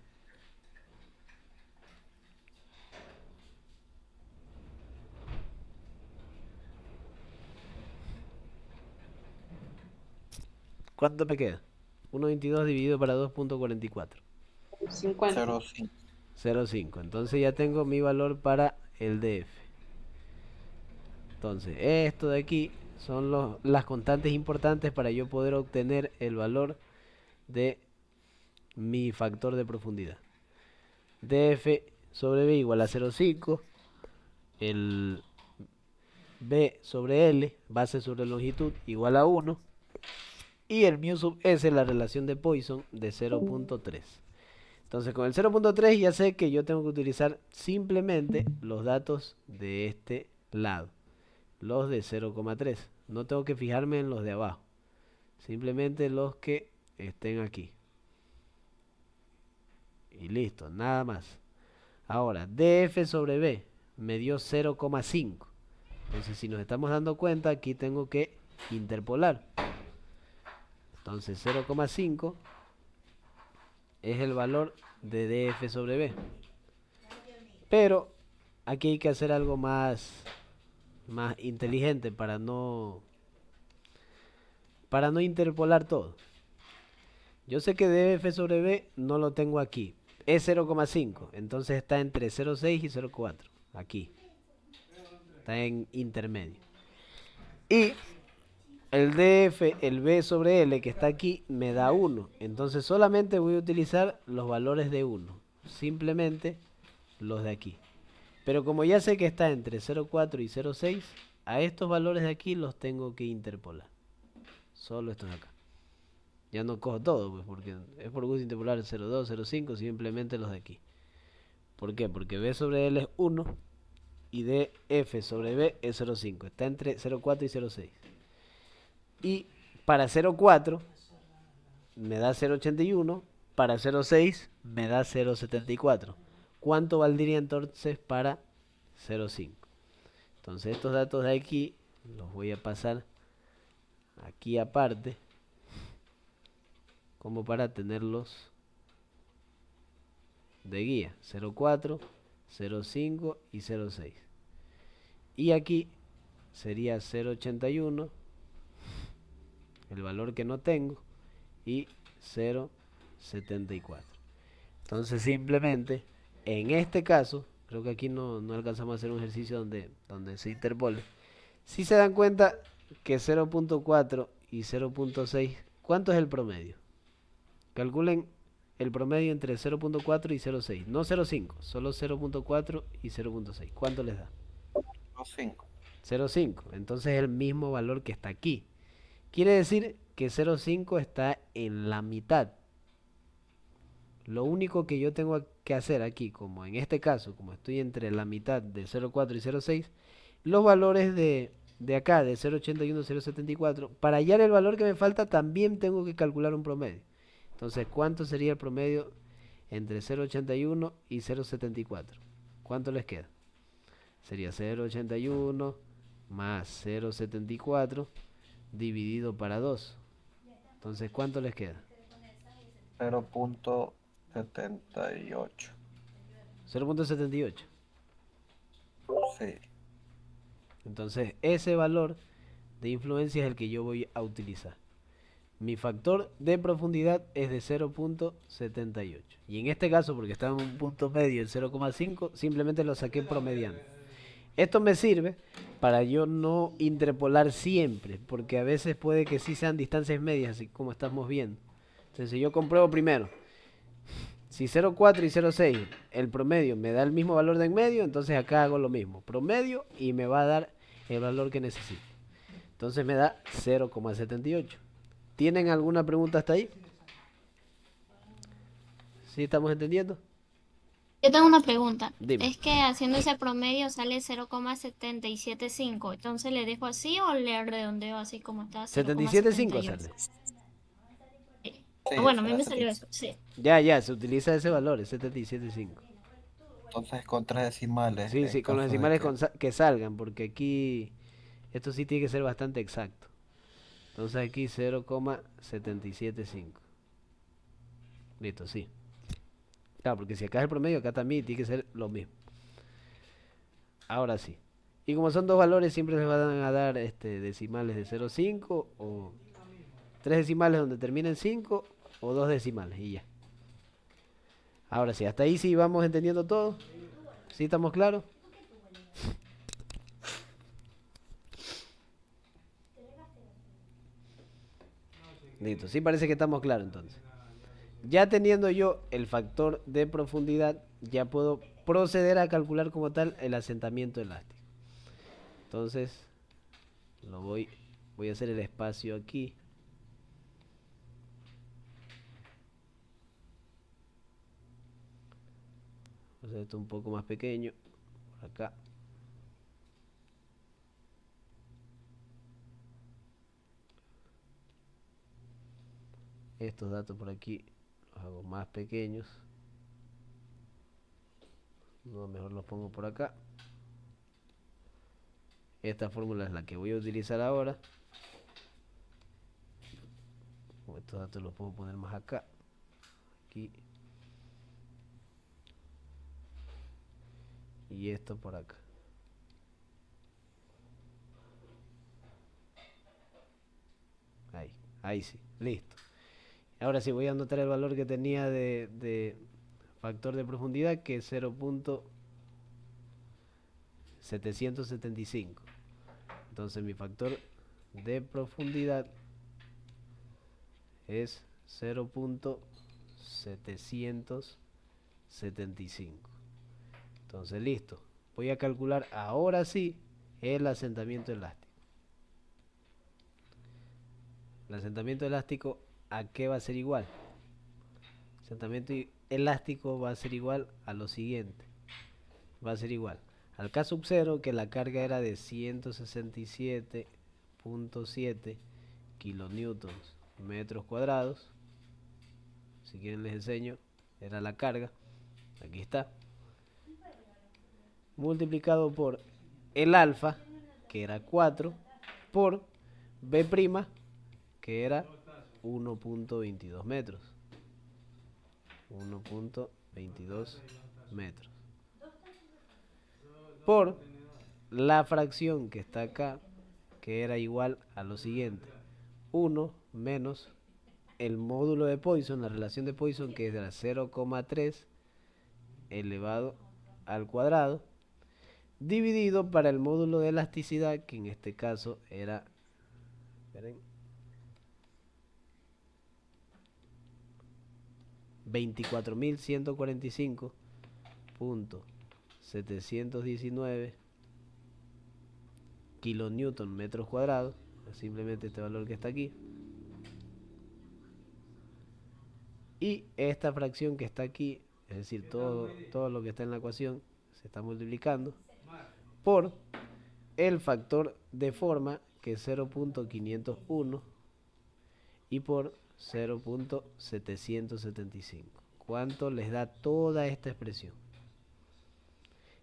¿Cuánto me queda? 1,22 dividido para 2,44. 50. 0,5. 0,5. Entonces ya tengo mi valor para el DF. Entonces, esto de aquí son las constantes importantes para yo poder obtener el valor de mi factor de profundidad. DF sobre B igual a 0,5. El B sobre L, base sobre longitud, igual a 1. Y el mu sub S, la relación de Poisson, de 0,3. Entonces con el 0,3 ya sé que yo tengo que utilizar simplemente los datos de este lado. Los de 0,3. No tengo que fijarme en los de abajo. Simplemente los que estén aquí. Y listo, nada más. Ahora, DF sobre B me dio 0,5. Entonces si nos estamos dando cuenta, aquí tengo que interpolar. Entonces 0,5 es el valor de DF sobre B. Pero aquí hay que hacer algo más inteligente para no interpolar todo. Yo sé que DF sobre B no lo tengo aquí. Es 0,5. Entonces está entre 0,6 y 0,4. Aquí. Está en intermedio. Y el DF, el B sobre L que está aquí, me da 1. Entonces solamente voy a utilizar los valores de 1. Simplemente los de aquí. Pero como ya sé que está entre 0,4 y 0,6, a estos valores de aquí los tengo que interpolar. Solo estos de acá. Ya no cojo todo, pues, porque es por gusto interpolar 0,2, 0,5, simplemente los de aquí. ¿Por qué? Porque B sobre L es 1 y DF sobre B es 0,5. Está entre 0,4 y 0,6. Y para 0,4 me da 0,81. Para 0,6 me da 0,74. ¿Cuánto valdría entonces para 0,5? Entonces estos datos de aquí los voy a pasar aquí aparte, como para tenerlos de guía. 0,4, 0,5 y 0,6. Y aquí sería 0,81, el valor que no tengo, y 0,74. Entonces simplemente, en este caso, creo que aquí no alcanzamos a hacer un ejercicio donde se interpole. Si se dan cuenta que 0,4 y 0,6, ¿cuánto es el promedio? Calculen el promedio entre 0,4 y 0,6. No 0,5, solo 0,4 y 0,6. ¿Cuánto les da? 5. 0,5. Entonces es el mismo valor que está aquí. Quiere decir que 0,5 está en la mitad. Lo único que yo tengo que hacer aquí, como en este caso, como estoy entre la mitad de 0,4 y 0,6, los valores de acá, de 0,81 y 0,74, para hallar el valor que me falta, también tengo que calcular un promedio. Entonces, ¿cuánto sería el promedio entre 0,81 y 0,74? ¿Cuánto les queda? Sería 0,81 más 0,74 dividido para 2. Entonces, ¿cuánto les queda? 0,78. 0,78. Sí. Entonces, ese valor de influencia es el que yo voy a utilizar. Mi factor de profundidad es de 0,78. Y en este caso, porque está en un punto medio en 0,5, simplemente lo saqué promediando. Esto me sirve para yo no interpolar siempre, porque a veces puede que sí sean distancias medias, así como estamos viendo. Entonces, si yo compruebo primero, si 0,4 y 0,6 el promedio me da el mismo valor de en medio, entonces acá hago lo mismo, promedio, y me va a dar el valor que necesito. Entonces me da 0,78. ¿Tienen alguna pregunta hasta ahí? ¿Sí estamos entendiendo? Yo tengo una pregunta. Dime. Es que haciendo ese promedio sale 0,775. Entonces, ¿le dejo así o le redondeo así como está? 77,5 sale. 0,78. Sí, Bueno, a mí será me salió 70. eso. Sí. Ya, se utiliza ese valor, es 77,5. Entonces con tres decimales, Sí, en sí, con los caso de decimales que... que salgan, porque aquí esto sí tiene que ser bastante exacto. Entonces aquí 0,775. Listo, sí. Claro, porque si acá es el promedio, acá también tiene que ser lo mismo. Ahora sí. Y como son dos valores, siempre les van a dar decimales de 0,5 o tres decimales donde terminen 5 o dos decimales y ya. Ahora sí, hasta ahí sí vamos entendiendo todo. ¿Sí estamos claros? Listo, sí parece que estamos claros entonces. Ya teniendo yo el factor de profundidad, ya puedo proceder a calcular como tal el asentamiento elástico. Entonces, voy a hacer el espacio aquí. Voy a hacer esto un poco más pequeño, por acá. Estos datos por aquí los hago más pequeños. No, mejor los pongo por acá. Esta fórmula es la que voy a utilizar ahora. Estos datos los puedo poner más acá. Aquí. Y esto por acá. Ahí sí, listo. Ahora sí voy a anotar el valor que tenía de factor de profundidad, que es 0,775. Entonces mi factor de profundidad es 0,775. Entonces listo. Voy a calcular ahora sí el asentamiento elástico. El asentamiento elástico ¿a qué va a ser igual? Asentamiento elástico va a ser igual a lo siguiente. Va a ser igual al K sub 0, que la carga era de 167.7 kilonewtons metros cuadrados. Si quieren les enseño, era la carga, aquí está, multiplicado por el alfa, que era 4, por B', que era 1.22 metros. 1.22 metros. Por la fracción que está acá, que era igual a lo siguiente: 1 menos el módulo de Poisson, la relación de Poisson, que era 0,3 elevado al cuadrado, dividido para el módulo de elasticidad, que en este caso era, esperen, 24.145.719 kilonewton metros cuadrados, simplemente este valor que está aquí, y esta fracción que está aquí, es decir, todo lo que está en la ecuación se está multiplicando por el factor de forma, que es 0.501, y por 0.775. ¿Cuánto les da toda esta expresión?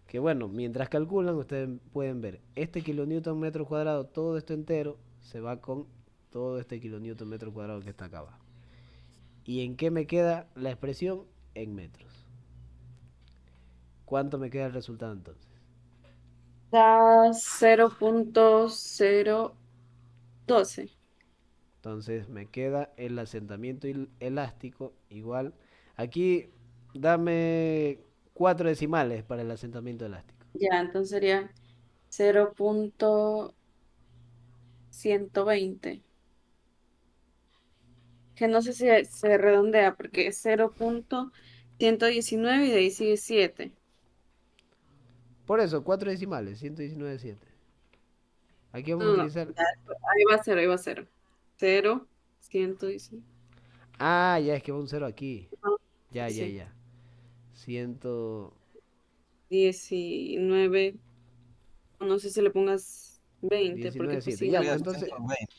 Que bueno, mientras calculan, ustedes pueden ver, este kilonewton metro cuadrado, todo esto entero, se va con todo este kilonewton metro cuadrado que está acá abajo. ¿Y en qué me queda la expresión? En metros. ¿Cuánto me queda el resultado entonces? Da 0.012. Entonces me queda el asentamiento elástico igual. Aquí dame 4 decimales para el asentamiento elástico. Ya, entonces sería 0.120. Que no sé si se redondea porque es 0.119 y de ahí sigue 7. Por eso, 4 decimales, 119.7. Aquí vamos a No, no, utilizar... ya, ahí va a ser, ahí va a ser. 119. Ah, ya es que va un 0 aquí. Ya, ya, Sí, ya. 100... 19. No sé si le pongas 20 porque pues 19.7. sí, Ya, no. pues Sería entonces 120.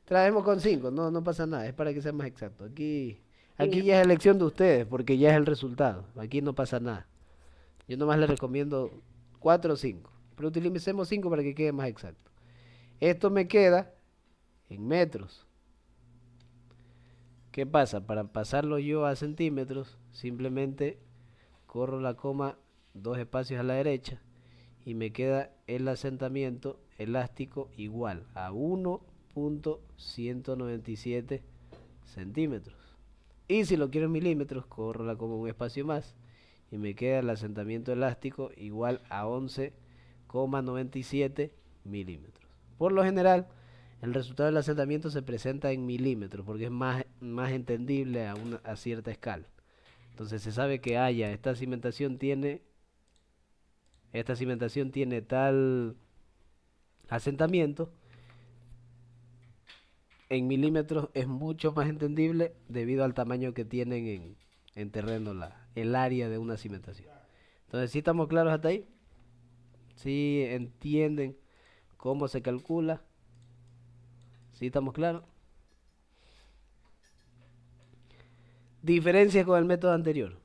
trabajemos con 5. No, no pasa nada. Es para que sea más exacto. Aquí Ya. ya es elección de ustedes, porque ya es el resultado. Aquí no pasa nada. Yo nomás les recomiendo 4 o 5. Pero utilicemos 5 para que quede más exacto. Esto me queda en metros. ¿Qué pasa? Para pasarlo yo a centímetros, simplemente corro la coma 2 espacios a la derecha y me queda el asentamiento elástico igual a 1.197 centímetros. Y si lo quiero en milímetros, corro la coma un espacio más y me queda el asentamiento elástico igual a 11,97 milímetros. Por lo general, el resultado del asentamiento se presenta en milímetros porque es más entendible a cierta escala. Entonces se sabe que esta cimentación tiene tal asentamiento. En milímetros es mucho más entendible debido al tamaño que tienen en terreno el área de una cimentación. Entonces, ¿sí estamos claros hasta ahí? ¿Sí entienden cómo se calcula? ¿Sí estamos claros? Diferencias con el método anterior.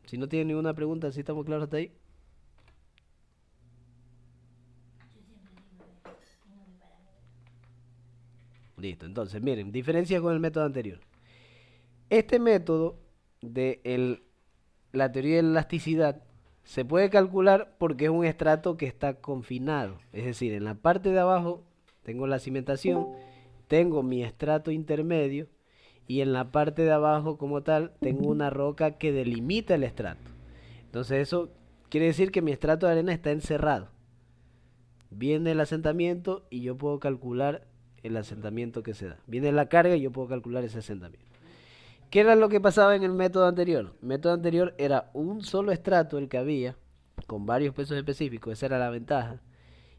Si no tienen ninguna pregunta, ¿sí estamos claros hasta ahí? Listo, entonces miren, diferencias con el método anterior. Este método de la teoría de la elasticidad se puede calcular porque es un estrato que está confinado. Es decir, en la parte de abajo tengo la cimentación, tengo mi estrato intermedio y en la parte de abajo como tal tengo una roca que delimita el estrato. Entonces eso quiere decir que mi estrato de arena está encerrado. Viene el asentamiento y yo puedo calcular el asentamiento que se da. Viene la carga y yo puedo calcular ese asentamiento. ¿Qué era lo que pasaba en el método anterior? El método anterior era un solo estrato el que había, con varios pesos específicos, esa era la ventaja.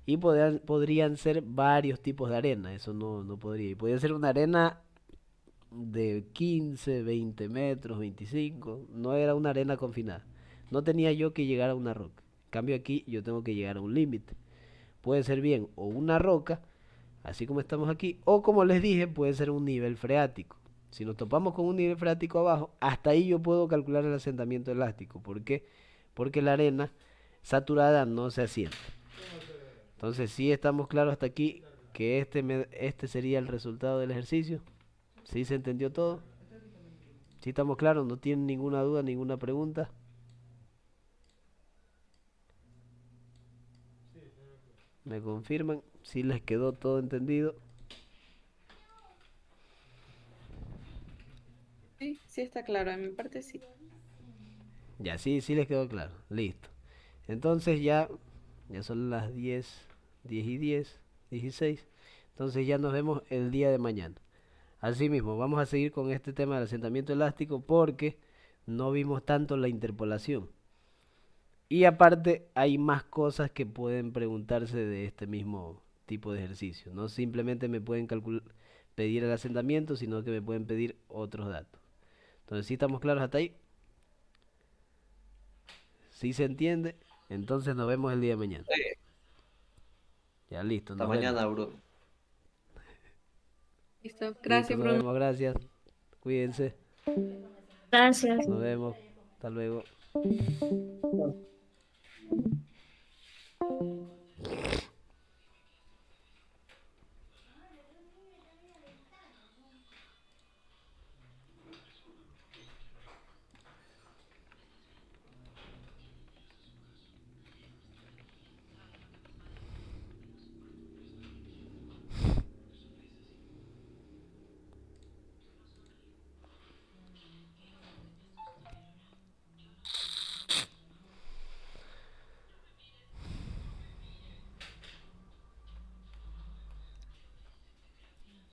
Y podrían ser varios tipos de arena, eso no podría. Y podía ser una arena de 15, 20 metros, 25. No era una arena confinada. No tenía yo que llegar a una roca. En cambio aquí yo tengo que llegar a un límite. Puede ser bien o una roca, así como estamos aquí, o como les dije, puede ser un nivel freático. Si nos topamos con un nivel freático abajo, hasta ahí yo puedo calcular el asentamiento elástico. ¿Por qué? Porque la arena saturada no se asienta. Entonces, sí estamos claros hasta aquí que este sería el resultado del ejercicio. ¿Sí se entendió todo? ¿Sí estamos claros? ¿No tienen ninguna duda, ninguna pregunta? ¿Me confirman? ¿Sí les quedó todo entendido? Sí, sí está claro, de mi parte sí. Ya, sí, sí les quedó claro. Listo. Entonces ya son las 10 y 10, 16. Entonces ya nos vemos el día de mañana. Asimismo, vamos a seguir con este tema del asentamiento elástico porque no vimos tanto la interpolación. Y aparte hay más cosas que pueden preguntarse de este mismo tipo de ejercicio. No simplemente me pueden pedir el asentamiento, sino que me pueden pedir otros datos. Entonces, ¿sí estamos claros hasta ahí? ¿Sí se entiende? Entonces nos vemos el día de mañana. Sí, Ya listo, hasta nos vemos. mañana, Bruno. Listo, Listo, gracias, nos Bruno. vemos, gracias. Cuídense. Gracias. Nos vemos. Hasta luego.